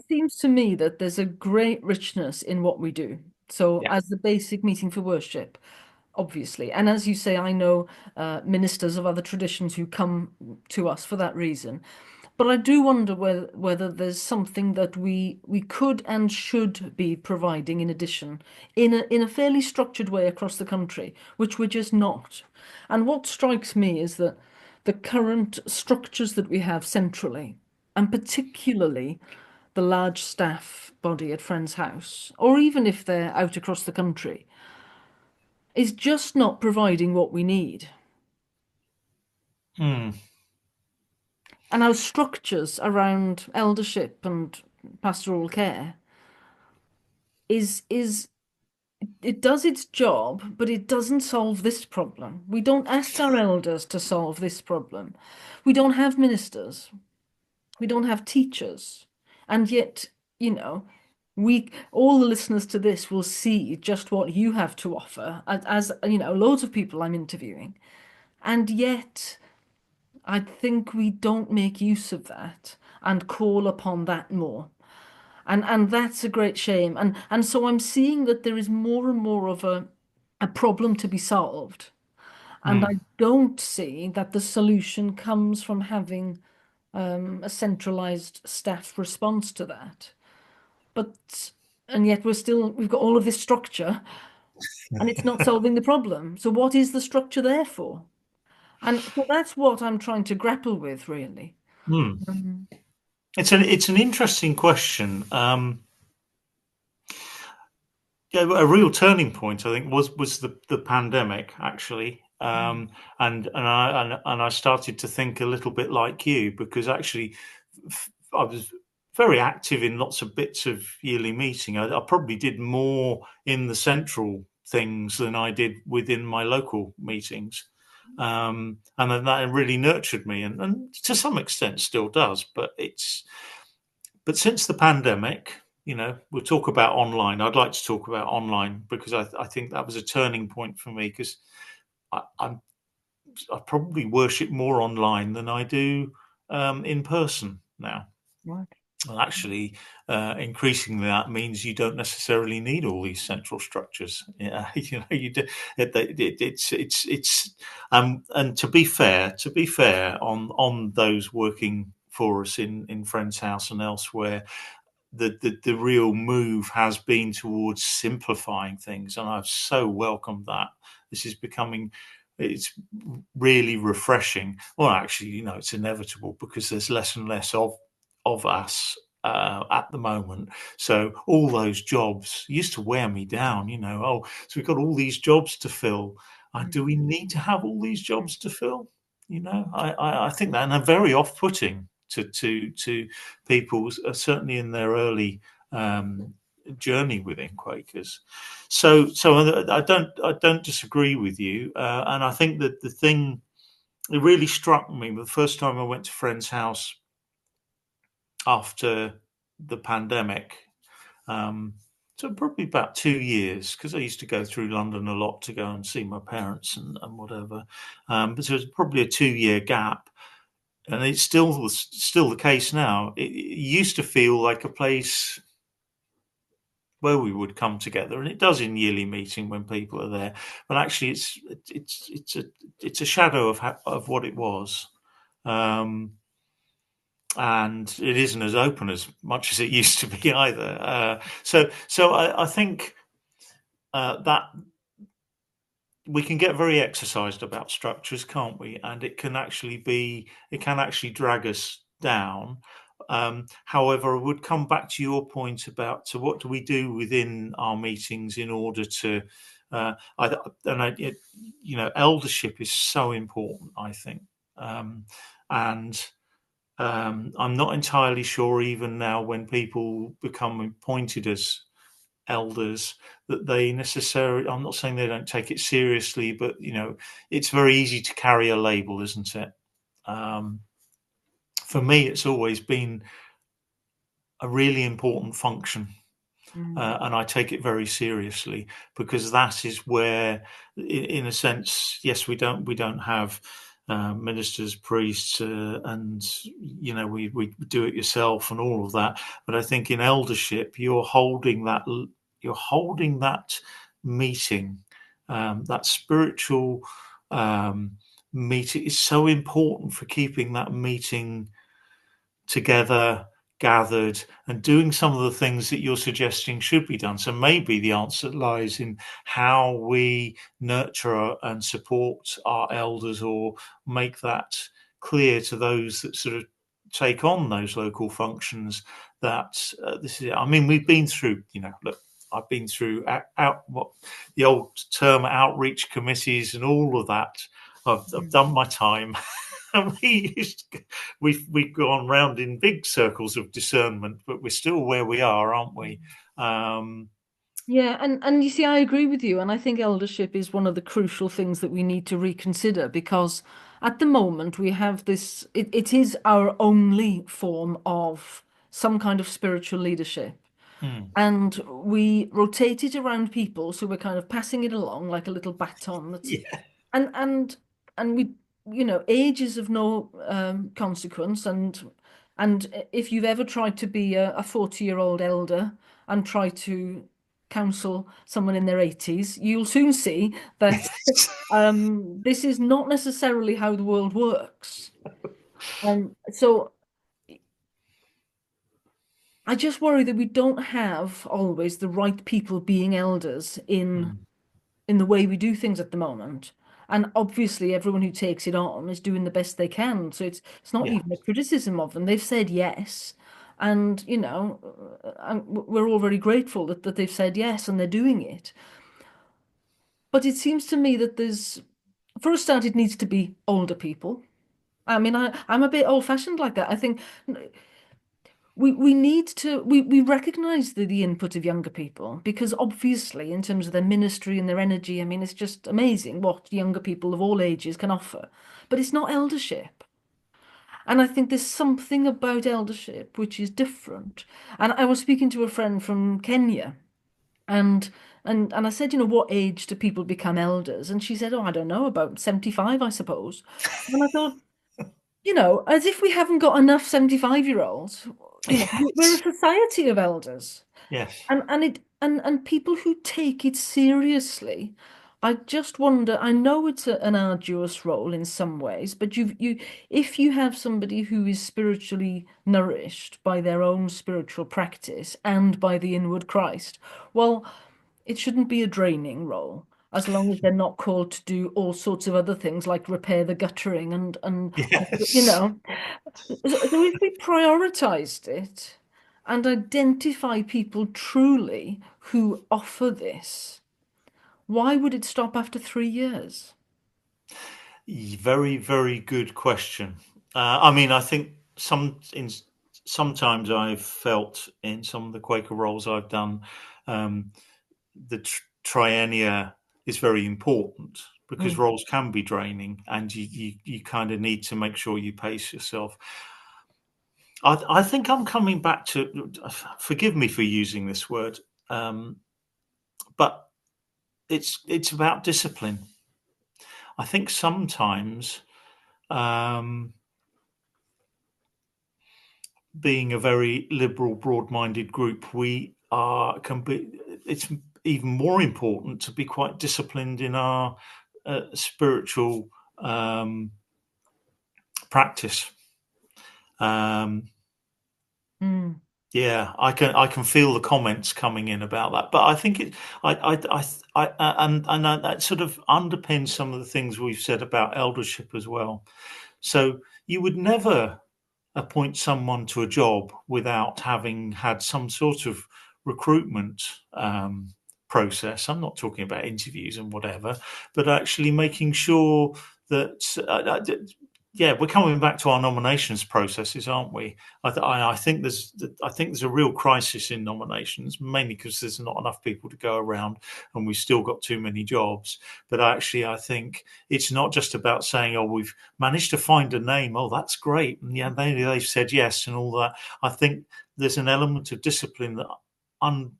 seems to me that there's a great richness in what we do. So yeah. as the basic meeting for worship, obviously, and as you say, I know ministers of other traditions who come to us for that reason. But I do wonder whether there's something that we could and should be providing in addition, in a fairly structured way across the country, which we're just not. And what strikes me is that the current structures that we have centrally, and particularly the large staff body at Friends House, or even if they're out across the country, is just not providing what we need. Mm, And our structures around eldership and pastoral care is it does its job, but it doesn't solve this problem. We don't ask our elders to solve this problem. We don't have ministers. We don't have teachers. And yet, you know, we all the listeners to this will see just what you have to offer as you know, loads of people I'm interviewing. And yet, I think we don't make use of that and call upon that more. And that's a great shame. And so I'm seeing that there is more and more of a problem to be solved. And mm, I don't see that the solution comes from having a centralized staff response to that. But and yet we've got all of this structure and it's not solving the problem. So what is the structure there for? And so that's what I'm trying to grapple with, really. mm. Um, It's an interesting question. Yeah, a real turning point, I think, was the pandemic actually, and I started to think a little bit like you, because actually I was very active in lots of bits of yearly meeting. I probably did more in the central things than I did within my local meetings, and then that really nurtured me, and to some extent still does. But since the pandemic, we'll talk about online. I'd like to talk about online because I think that was a turning point for me, because I, I'm I probably worship more online than I do in person now. right. And actually, increasingly, that means you don't necessarily need all these central structures. Yeah, you do. And to be fair, on those working for us in Friends House and elsewhere, the real move has been towards simplifying things, and I've so welcomed that. This is becoming it's really refreshing. Well, actually, it's inevitable, because there's less and less of us at the moment. So all those jobs used to wear me down. Oh, so we've got all these jobs to fill. Do we need to have all these jobs to fill? I think that, and they're very off-putting to people, certainly in their early um, journey within Quakers. So I don't disagree with you, and I think that the thing it really struck me the first time I went to Friend's house after the pandemic. Um, so probably about 2 years, because I used to go through London a lot to go and see my parents and whatever. But so it was probably a 2 year gap, and it's still the case now. It used to feel like a place where we would come together, and it does in yearly meeting when people are there. But actually, it's a shadow of what it was, um, and it isn't as open as much as it used to be either. So I think that we can get very exercised about structures, can't we? And it can actually drag us down. However, I would come back to your point about, so what do we do within our meetings in order to, I, and I, it, eldership is so important, I think, and I'm not entirely sure even now when people become appointed as elders that they necessarily, I'm not saying they don't take it seriously, but it's very easy to carry a label, isn't it? Um, for me, it's always been a really important function. Mm, And I take it very seriously because that is where, in a sense, yes, we don't have ministers, priests, and we do it yourself and all of that. But I think in eldership, you're holding that meeting, that spiritual meeting is so important for keeping that meeting together, gathered, and doing some of the things that you're suggesting should be done. So maybe the answer lies in how we nurture and support our elders, or make that clear to those that sort of take on those local functions, that this is it. I mean, we've been through, look, I've been through what the old term outreach committees and all of that. I've mm, done my time. And we've gone round in big circles of discernment, but we're still where we are, aren't we? mm. Um, Yeah, and you see, I agree with you, and I think eldership is one of the crucial things that we need to reconsider because at the moment we have this, it is our only form of some kind of spiritual leadership. hmm, And we rotate it around people, so we're kind of passing it along like a little baton that's yeah, and and and we age is of no consequence, and if you've ever tried to be a 40-year-old elder and try to counsel someone in their 80s, you'll soon see that this is not necessarily how the world works. And so I just worry that we don't have always the right people being elders hmm, in the way we do things at the moment. And obviously, everyone who takes it on is doing the best they can. So it's not yeah. even a criticism of them. They've said yes, and and we're all very grateful that they've said yes and they're doing it. But it seems to me that for a start, it needs to be older people. I mean, I'm a bit old-fashioned like that. I think we need to we recognize the input of younger people because obviously in terms of their ministry and their energy, I mean it's just amazing what younger people of all ages can offer, but it's not eldership. And I think there's something about eldership which is different. And I was speaking to a friend from Kenya, and and I said, what age do people become elders? And she said, oh, I don't know, about 75, I suppose. And I thought, as if we haven't got enough 75-year-olds. We're a Yes, society of elders. yes. And people who take it seriously. I just wonder, I know it's an arduous role in some ways, but if you have somebody who is spiritually nourished by their own spiritual practice and by the inward Christ, well, it shouldn't be a draining role, as long as they're not called to do all sorts of other things like repair the guttering and you Yes. know. So if we prioritized it and identify people truly who offer this, why would it stop after 3 years? Very, very good question. I mean, I think sometimes I've felt in some of the Quaker roles I've done, um, the triennia is very important because Mm, roles can be draining, and you kind of need to make sure you pace yourself. I think I'm coming back to, forgive me for using this word, um, but it's about discipline. I think sometimes, um, being a very liberal, broad-minded group, we are can be. It's even more important to be quite disciplined in our spiritual um, practice. Um, mm, yeah, I can feel the comments coming in about that, but I think and that sort of underpins some of the things we've said about eldership as well. So you would never appoint someone to a job without having had some sort of recruitment process. I'm not talking about interviews and whatever, but actually making sure that yeah, we're coming back to our nominations processes, aren't we? I think there's a real crisis in nominations, mainly because there's not enough people to go around, and we've still got too many jobs. But actually, I think it's not just about saying, "Oh, we've managed to find a name. Oh, that's great," and yeah, they've said yes and all that. I think there's an element of discipline that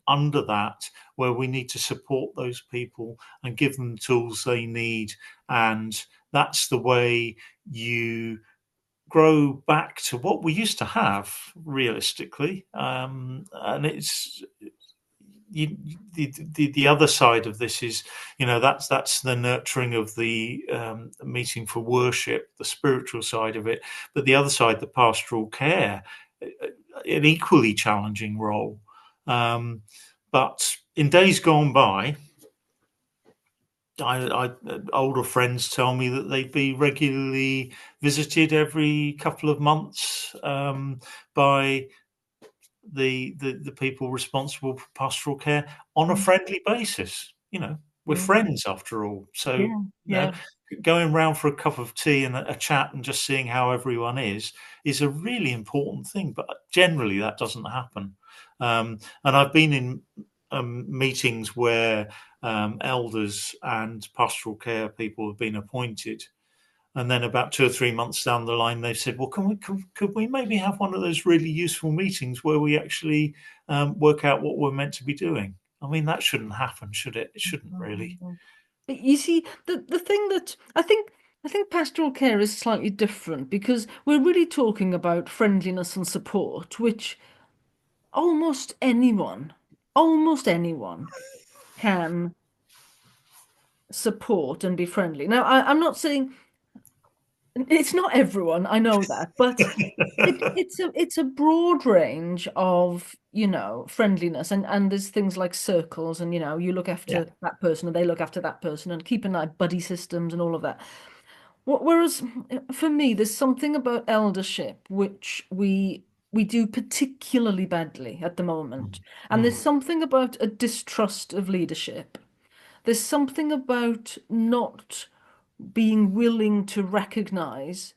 under that where we need to support those people and give them the tools they need, and that's the way you grow back to what we used to have realistically. And it's you, the other side of this is, that's the nurturing of the meeting for worship, the spiritual side of it. But the other side, the pastoral care, an equally challenging role. But in days gone by, older friends tell me that they'd be regularly visited every couple of months by the people responsible for pastoral care on a Mm. friendly basis. We're Yeah, friends after all. So, yeah, you know, yeah. going round for a cup of tea and a chat and just seeing how everyone is a really important thing. But generally, that doesn't happen. And I've been in meetings where elders and pastoral care people have been appointed, and then about 2 or 3 months down the line, they've said, "Well, could we maybe have one of those really useful meetings where we actually work out what we're meant to be doing?" I mean, that shouldn't happen, should it? It shouldn't really. Mhm. You see, the thing that I think pastoral care is slightly different because we're really talking about friendliness and support, which almost almost anyone can support and be friendly. Now, I'm not saying it's not everyone, I know that, but it's a broad range of, friendliness, and there's things like circles, and you look Yeah. after that person and they look after that person, and keep an eye buddy systems and all of that. Whereas for me, there's something about eldership which we do particularly badly at the moment. And there's Mm. something about a distrust of leadership. There's something about not being willing to recognize.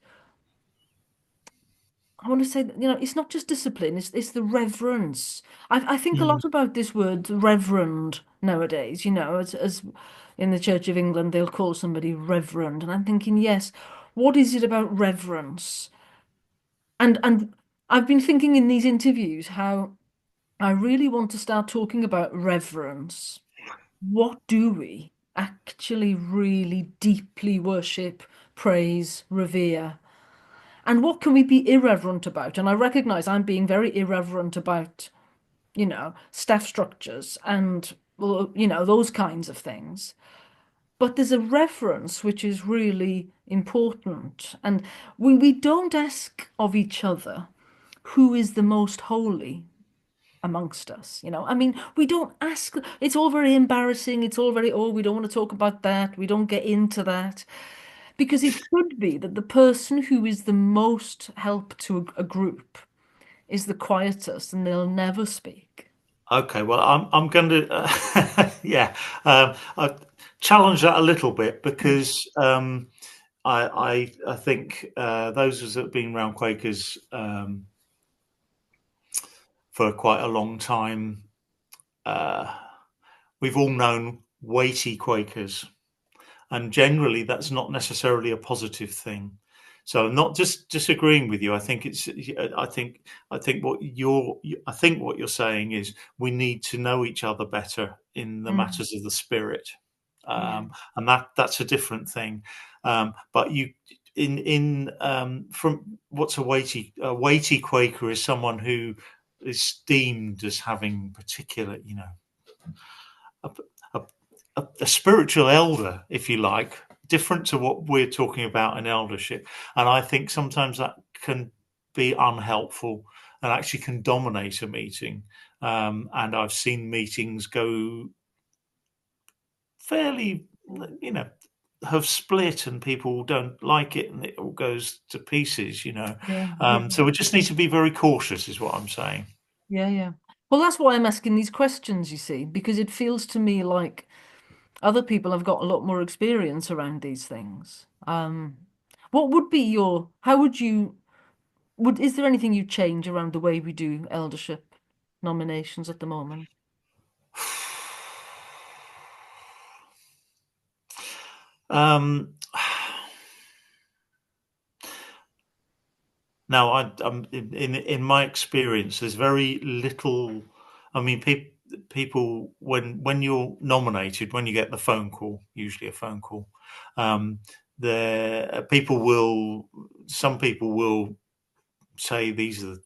I want to say that, it's not just discipline, it's the reverence. I think a Mm. lot about this word reverend nowadays, as in the Church of England, they'll call somebody reverend. And I'm thinking, yes, what is it about reverence? And I've been thinking in these interviews how I really want to start talking about reverence. What do we actually really deeply worship, praise, revere? And what can we be irreverent about? And I recognize I'm being very irreverent about, staff structures and, well, those kinds of things. But there's a reverence which is really important. And we don't ask of each other who is the most holy amongst us. I mean, we don't ask, it's all very embarrassing. It's all very, oh, we don't want to talk about that. We don't get into that. Because it could be that the person who is the most help to a group is the quietest and they'll never speak. Okay, well, I'm going to, yeah, I challenge that a little bit Mm. because I think those of us that have been around Quakers for quite a long time, uh, we've all known weighty Quakers, and generally that's not necessarily a positive thing. So I'm not just disagreeing with you. I think what you're saying is we need to know each other better in the Mm. matters of the spirit, Yeah. and that's a different thing. But you in from what's a weighty Quaker is someone who is deemed as having particular, a, a, a spiritual elder, if you like, different to what we're talking about in eldership. And I think sometimes that can be unhelpful and actually can dominate a meeting. And I've seen meetings go fairly, you know, have split and people don't like it and it all goes to pieces. Yeah. Yeah. So we just need to be very cautious, is what I'm saying. Yeah. Yeah. Well, that's why I'm asking these questions, you see, because it feels to me like other people have got a lot more experience around these things. What would be your, how would you, is there anything you change around the way we do eldership nominations at the moment? Um, Now, I'm in my experience, there's very little. I mean, people when you're nominated, when you get the phone call, usually a phone call, um, the people will. Some people will say these are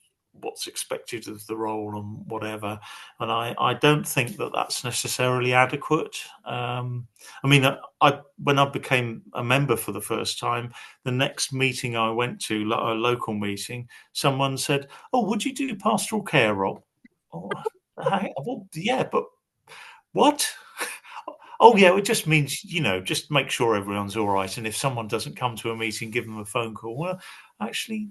what's expected of the role and whatever. And I don't think that that's necessarily adequate. I mean, when I became a member for the first time, the next meeting I went to, a local meeting, someone said, "Oh, would you do pastoral care, Rob?" Oh, well, yeah, but what? Oh, yeah, it just means, just make sure everyone's all right. And if someone doesn't come to a meeting, give them a phone call. Well, actually,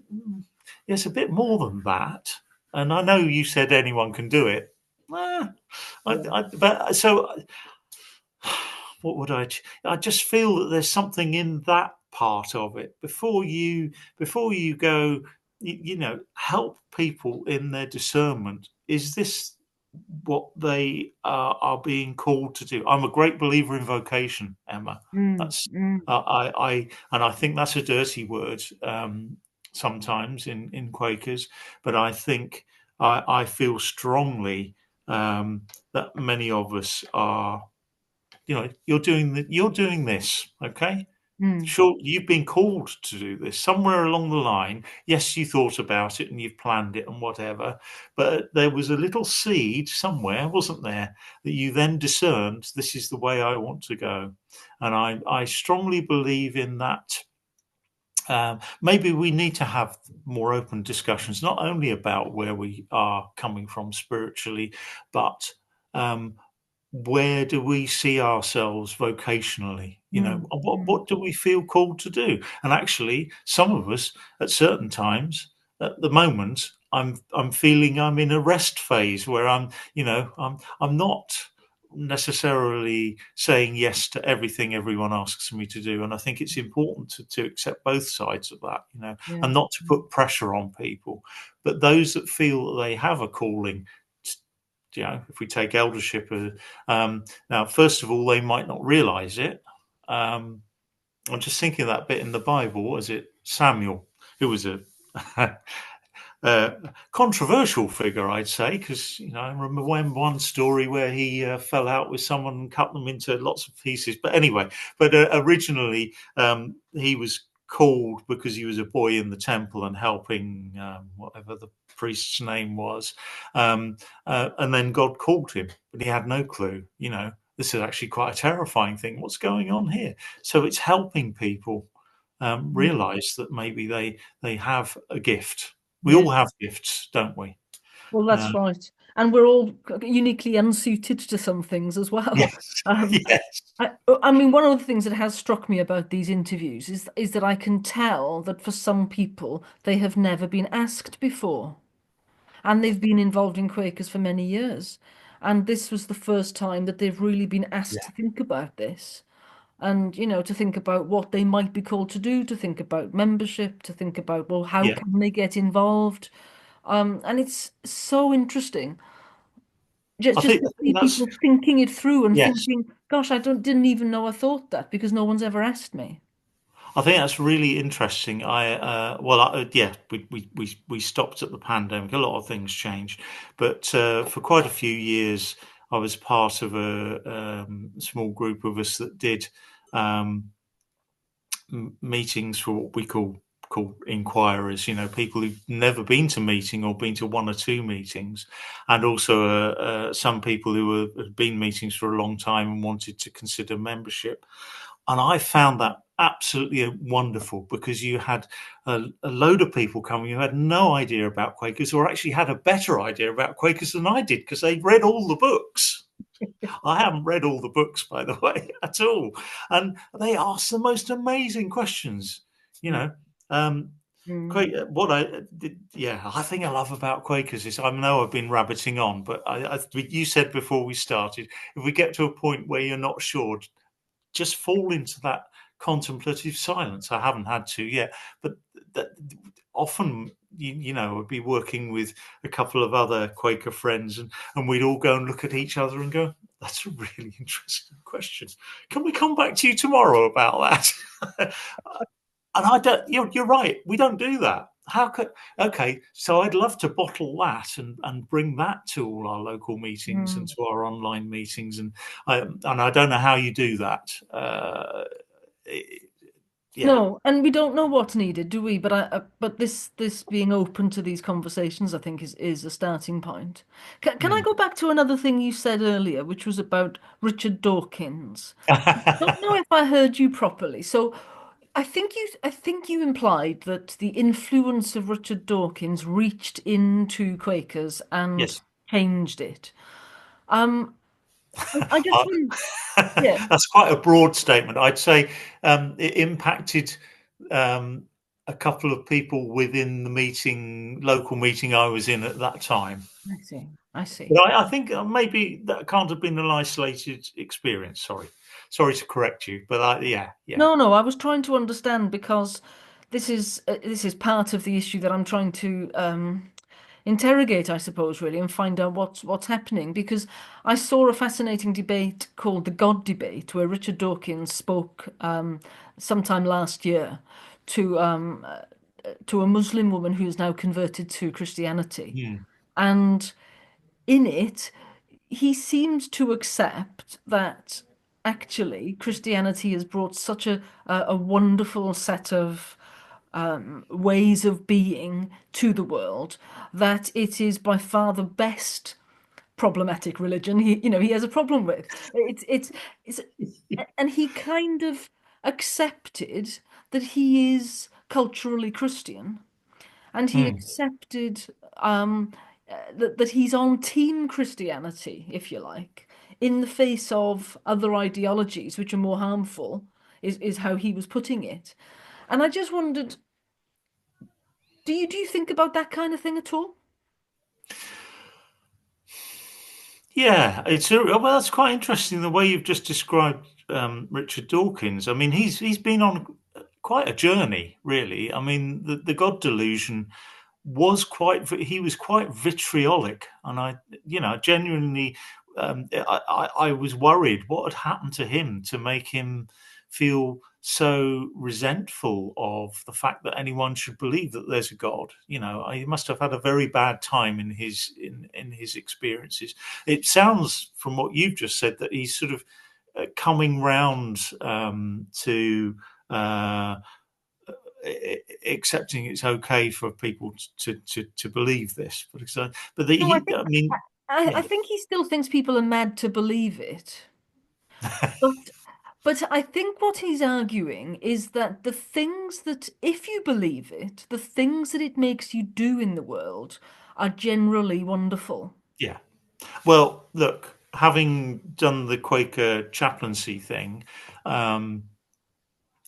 it's a bit more than that. And I know you said anyone can do it. Eh, Yeah. but so what would I just feel that there's something in that part of it before you go, help people in their discernment. Is this what they are being called to do? I'm a great believer in vocation, Emma. Mm, That's mm, and I think that's a dirty word sometimes in Quakers, but I think I feel strongly that many of us are. You're doing this, okay? mm, Sure, you've been called to do this somewhere along the line. Yes, you thought about it and you've planned it and whatever, but there was a little seed somewhere, wasn't there, that you then discerned this is the way I want to go. And I strongly believe in that. Maybe we need to have more open discussions, not only about where we are coming from spiritually, but um, where do we see ourselves vocationally? mm, mm, What do we feel called to do? And actually, some of us at certain times, at the moment, I'm feeling I'm in a rest phase where I'm not necessarily saying yes to everything everyone asks me to do. And I think it's important to accept both sides of that, yeah. and not to put pressure on people. But those that feel that they have a calling, if we take eldership, now, first of all, they might not realize it. Um, I'm just thinking of that bit in the Bible. What is it? Samuel, who was a uh, controversial figure, I'd say, because I remember one story where he fell out with someone and cut them into lots of pieces. But anyway, originally he was called because he was a boy in the temple and helping whatever the priest's name was, and then God called him, but he had no clue. This is actually quite a terrifying thing. What's going on here? So it's helping people Mm, realize that maybe they have a gift. We yeah. all have gifts, don't we? Well, Uh, that's right. And we're all uniquely unsuited to some things as well. yes, Um, yes, I mean, one of the things that has struck me about these interviews is that I can tell that for some people, they have never been asked before. And they've been involved in Quakers for many years. And this was the first time that they've really been asked yeah, to think about this. And, to think about what they might be called to do, to think about membership, to think about, well, how yeah. can they get involved? And it's so interesting I just think to see that's people thinking it through and yes. thinking, gosh, didn't even know I thought that because no one's ever asked me. I think that's really interesting. Yeah, we stopped at the pandemic. A lot of things changed, but for quite a few years, I was part of a small group of us that did um, meetings for what we call inquirers. People who've never been to meeting or been to one or two meetings, and also some people who had been meetings for a long time and wanted to consider membership. And I found that absolutely wonderful because you had a load of people coming who had no idea about Quakers, or actually had a better idea about Quakers than I did because they read all the books. I haven't read all the books, by the way, at all. And they ask the most amazing questions. You Yeah. know, um, Mm. what I think I love about Quakers is I know I've been rabbiting on, but you said before we started, if we get to a point where you're not sure, just fall into that contemplative silence. I haven't had to yet, but that, often, I'd be working with a couple of other Quaker friends, and we'd all go and look at each other and go, "That's a really interesting question. Can we come back to you tomorrow about that?" And I don't. You're right. We don't do that. How could? Okay, so I'd love to bottle that and bring that to all our local meetings and Mm. to our online meetings, and I don't know how you do that. Yeah. No, and we don't know what's needed, do we? But this being open to these conversations, I think, is a starting point. Can I Mm. go back to another thing you said earlier, which was about Richard Dawkins? Don't know if I heard you properly. So, I think you implied that the influence of Richard Dawkins reached into Quakers and Yes. changed it. Um, I just Uh, want, yeah, that's quite a broad statement. I'd say it impacted um, a couple of people within the local meeting I was in at that time. I see, I see. But I think maybe that can't have been an isolated experience. Sorry to correct you, but yeah, yeah. No, no, I was trying to understand because this is part of the issue that I'm trying to interrogate, I suppose, really, and find out what's happening. Because I saw a fascinating debate called the God Debate, where Richard Dawkins spoke sometime last year to um, uh, to a Muslim woman who is now converted to Christianity, Hmm. and in it, he seemed to accept that actually Christianity has brought such a wonderful set of ways of being to the world that it is by far the best problematic religion he has a problem with. It's and he kind of accepted that he is culturally Christian and he Hmm. accepted that he's on team Christianity, if you like, in the face of other ideologies which are more harmful, is how he was putting it. And I just wondered, do you think about that kind of thing at all? Yeah, well, that's quite interesting the way you've just described Richard Dawkins. I mean, he's been on quite a journey, really. I mean, the God delusion he was quite vitriolic, and genuinely, I was worried what had happened to him to make him feel so resentful of the fact that anyone should believe that there's a God. He must have had a very bad time in his experiences. It sounds from what you've just said that he's sort of coming round to accepting it's okay for people to believe this, but No, I I think mean, I yeah, think he still thinks people are mad to believe it. But I think what he's arguing is that the things that, if you believe it, the things that it makes you do in the world are generally wonderful. yeah. Well, look, having done the Quaker chaplaincy thing, um,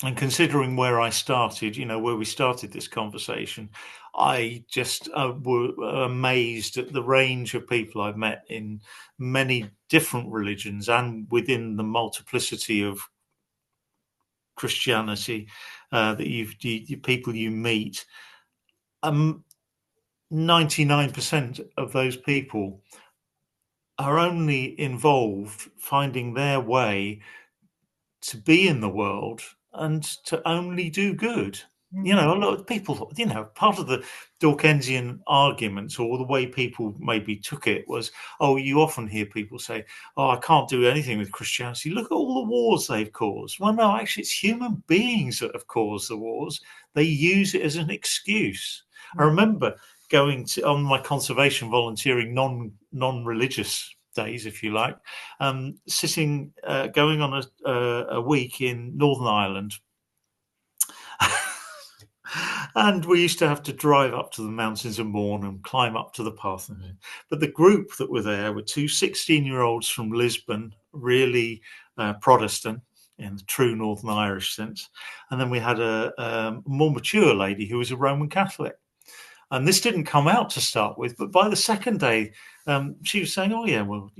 and considering where I started, where we started this conversation, I just were amazed at the range of people I've met in many different religions and within the multiplicity of Christianity that people you meet. 99% of those people are only involved finding their way to be in the world and to only do good. Mm. A lot of people, part of the Dawkinsian arguments or the way people maybe took it was, oh, you often hear people say, oh, I can't do anything with Christianity. Look at all the wars they've caused. Well, no, actually, it's human beings that have caused the wars. They use it as an excuse. I Mm. remember going to on my conservation volunteering non-religious days, if you like, going on a week in Northern Ireland. And we used to have to drive up to the mountains and Mourne and climb up to the path. But the group that were there were two 16-year-olds from Lisbon, really Protestant in the true Northern Irish sense. And then we had a more mature lady who was a Roman Catholic. And this didn't come out to start with, but by the second day, she was saying, "Oh yeah, well,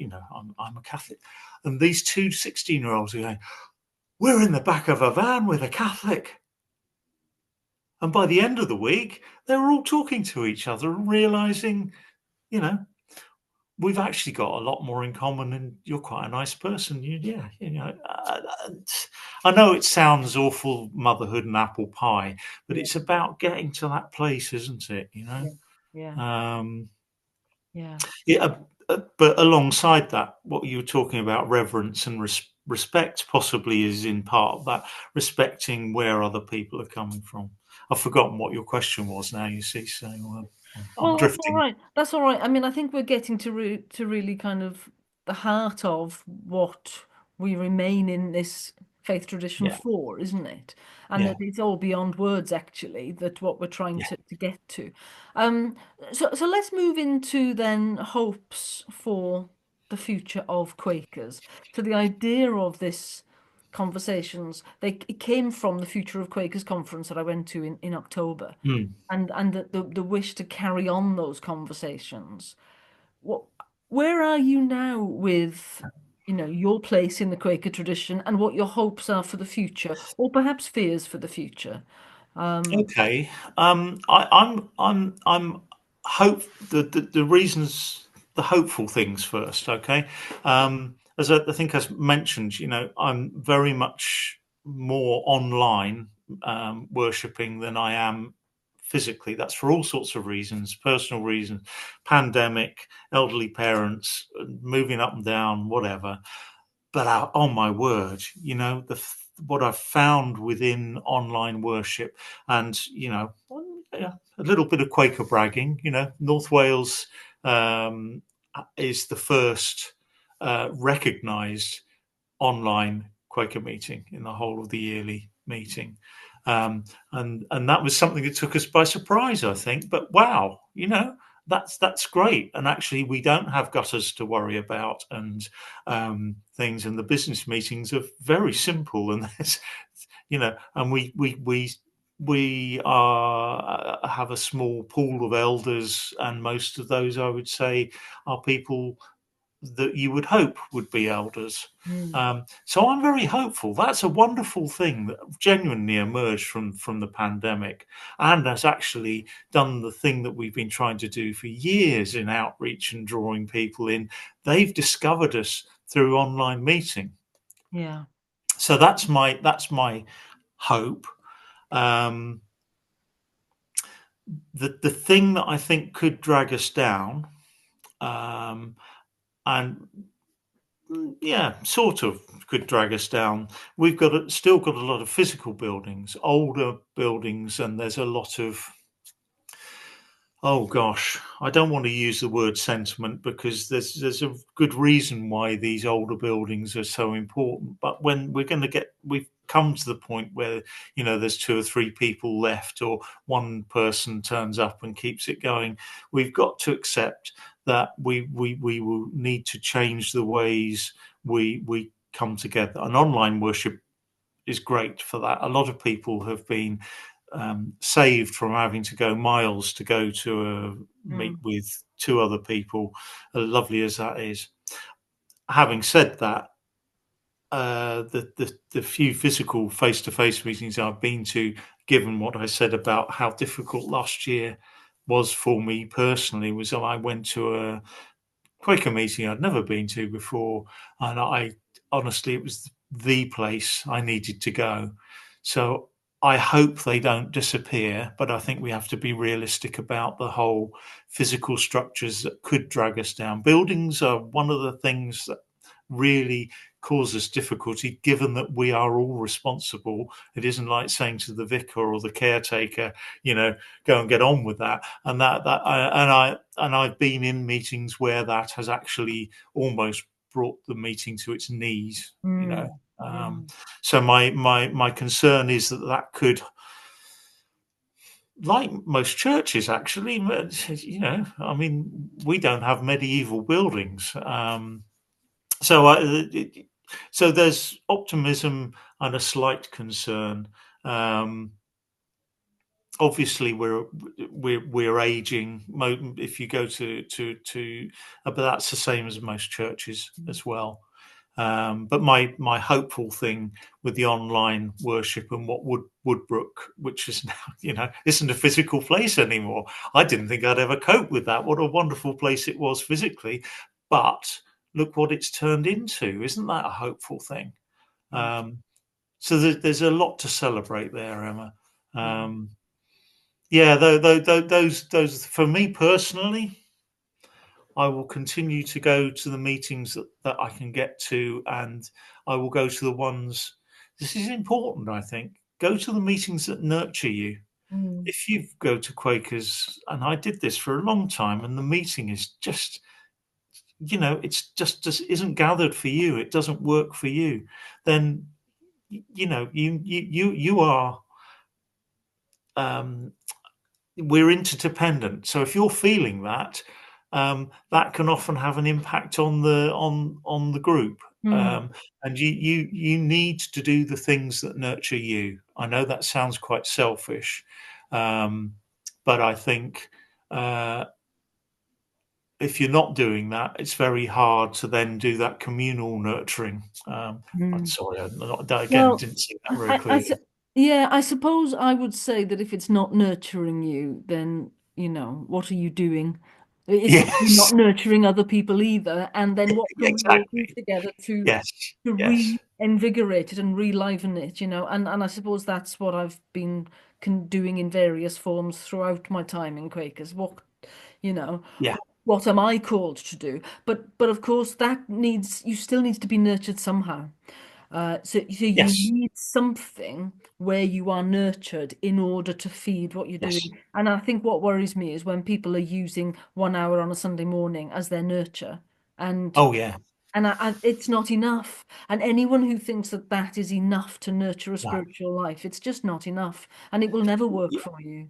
I'm a Catholic." And these two 16-year-olds were going, we're in the back of a van with a Catholic. And by the end of the week, they were all talking to each other and realizing, you know, we've actually got a lot more in common, and you're quite a nice person. I know it sounds awful, motherhood and apple pie, but Yeah, it's about getting to that place, isn't it? yeah, yeah, Um, yeah. yeah, but alongside that, what you were talking about, reverence and respect, possibly is in part that respecting where other people are coming from. I've forgotten what your question was now. You see, so I'm Oh, that's all drifting. right. That's all right. I mean, I think we're getting to really kind of the heart of what we remain in this faith tradition Yeah, for, isn't it? And yeah, that it's all beyond words, actually, that what we're trying yeah. to get to. Um, so let's move into then hopes for the future of Quakers. So the idea of this conversations, it came from the Future of Quakers conference that I went to in October, Mm. and the wish to carry on those conversations. What, where are you now with, your place in the Quaker tradition and what your hopes are for the future, or perhaps fears for the future? Um, Okay. I'm hope the reasons, the hopeful things first. Okay. As I think I mentioned, I'm very much more online worshipping than I am physically. That's for all sorts of reasons, personal reasons, pandemic, elderly parents, moving up and down, whatever. But on my word, what I've found within online worship, and yeah, a little bit of Quaker bragging. North Wales um, is the first recognised online Quaker meeting in the whole of the yearly meeting. And that was something that took us by surprise, I think. But wow, that's great. And actually, we don't have gutters to worry about and things. And the business meetings are very simple. And there's, and we are have a small pool of elders, and most of those, I would say, are people that you would hope would be elders. mm, So I'm very hopeful. That's a wonderful thing that genuinely emerged from the pandemic, and has actually done the thing that we've been trying to do for years in outreach and drawing people in. They've discovered us through online meeting. yeah. So that's my hope. Um, the thing that I think could drag us down, um, and yeah, sort of could drag us down. We've still got a lot of physical buildings, older buildings, and there's a lot of, oh gosh, I don't want to use the word sentiment, because there's a good reason why these older buildings are so important. But when we've come to the point where there's two or three people left, or one person turns up and keeps it going, we've got to accept that we will need to change the ways we come together. And online worship is great for that. A lot of people have been saved from having to go miles to go to meet Mm, with two other people, lovely as that is. Having said that, the few physical face to face meetings I've been to, given what I said about how difficult last year was for me personally, was I went to a Quaker meeting I'd never been to before, and I honestly, it was the place I needed to go. So I hope they don't disappear, but I think we have to be realistic about the whole physical structures that could drag us down. Buildings are one of the things that really causes difficulty, given that we are all responsible. It isn't like saying to the vicar or the caretaker, go and get on with that. And I've been in meetings where that has actually almost brought the meeting to its knees. mm, yeah. So my concern is that could, like most churches, actually, I mean, we don't have medieval buildings. So so there's optimism and a slight concern. Um, Obviously, we're aging. If you go to but that's the same as most churches Mm, as well. But my hopeful thing with the online worship and what Woodbrook, which is now, isn't a physical place anymore. I didn't think I'd ever cope with that. What a wonderful place it was physically, but look what it's turned into. Isn't that a hopeful thing? Mm. So there's a lot to celebrate there, Emma. Mm. Yeah, those for me personally, I will continue to go to the meetings that I can get to, and I will go to the ones. This is important, I think. Go to the meetings that nurture you. Mm. If you go to Quakers, and I did this for a long time, and the meeting is just, it's just isn't gathered for you. It doesn't work for you. Then, you are. Um, we're interdependent. So if you're feeling that, that can often have an impact on the group. Mm. Um, and you need to do the things that nurture you. I know that sounds quite selfish, um, but I think if you're not doing that, it's very hard to then do that communal nurturing. I'm Mm. sorry, again, Well, didn't say that very I, I, su- clearly. yeah, I suppose I would say that if it's not nurturing you, then, what are you doing? It's probably Yes, not nurturing other people either. And then what can we all do exactly. together to Yes, to yes, reinvigorate it and reliven it, and I suppose that's what I've been doing in various forms throughout my time in Quakers. You know, yeah, what am I called to do? But of course you still needs to be nurtured somehow. So you yes, need something where you are nurtured in order to feed what you're yes. doing. And I think what worries me is when people are using 1 hour on a Sunday morning as their nurture, and Oh yeah. it's not enough. And anyone who thinks that that is enough to nurture a No. spiritual life, it's just not enough, and it will never work for you.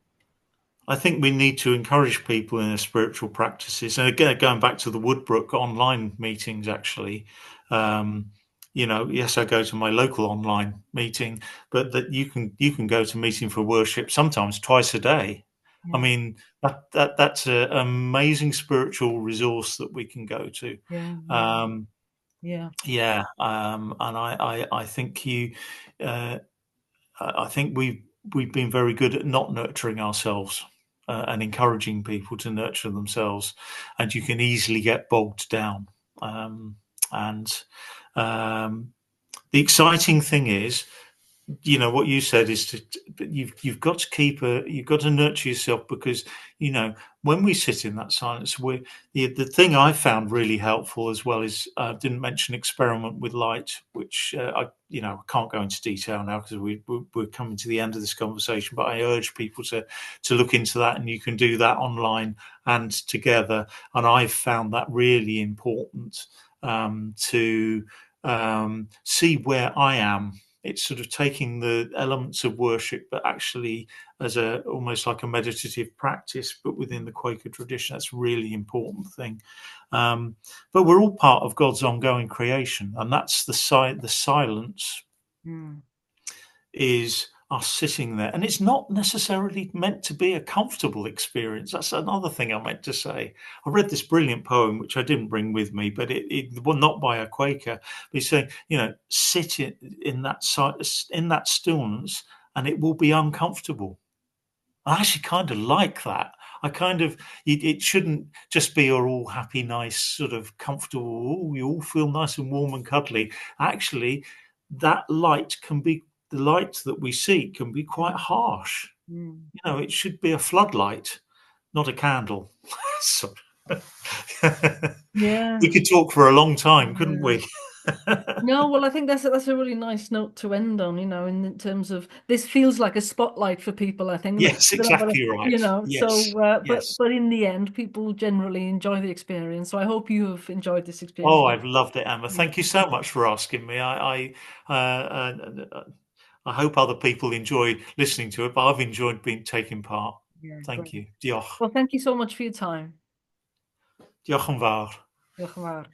I think we need to encourage people in their spiritual practices. And again, going back to the Woodbrook online meetings, actually, um, yes, I go to my local online meeting, but that you can go to meeting for worship sometimes twice a day. I Yeah, mean, that's an amazing spiritual resource that we can go to. yeah, yeah, Um, yeah. yeah, and I think uh, I think we've been very good at not nurturing ourselves and encouraging people to nurture themselves, and you can easily get bogged down. And um, the exciting thing is, what you said is you've got to you've got to nurture yourself, because when we sit in that silence, the thing I found really helpful as well is, didn't mention experiment with light, which I can't go into detail now because we're coming to the end of this conversation, but I urge people to look into that, and you can do that online and together. And I've found that really important, to see where I am. It's sort of taking the elements of worship, but actually as a almost like a meditative practice, but within the Quaker tradition. That's a really important thing. Um, but we're all part of God's ongoing creation, and that's the silence Mm. is us sitting there. And it's not necessarily meant to be a comfortable experience. That's another thing I meant to say. I read this brilliant poem, which I didn't bring with me, but it well, not by a Quaker. But he's saying, sit in that stillness, and it will be uncomfortable. I actually kind of like that. I kind of it shouldn't just be a all happy, nice, sort of comfortable. Oh, you all feel nice and warm and cuddly. Actually, that light can be the light that we see can be quite Mm. harsh. Mm. It should be a floodlight, not a candle. So, Yeah. we could talk for a long time, couldn't Yeah. we? No, well, I think that's a really nice note to end on, in terms of this feels like a spotlight for people, I think, and Yes, a bit of exactly right. Yes, so but yes. but in the end, people generally enjoy the experience. So I hope you have enjoyed this experience. Oh, I've loved it, Emma. Thank you so much for asking me. I hope other people enjoy listening to it, but I've enjoyed being taking part. Yeah, great. Thank you. Diolch. Well, thank you so much for your time. Diolch yn fawr. Diolch yn fawr.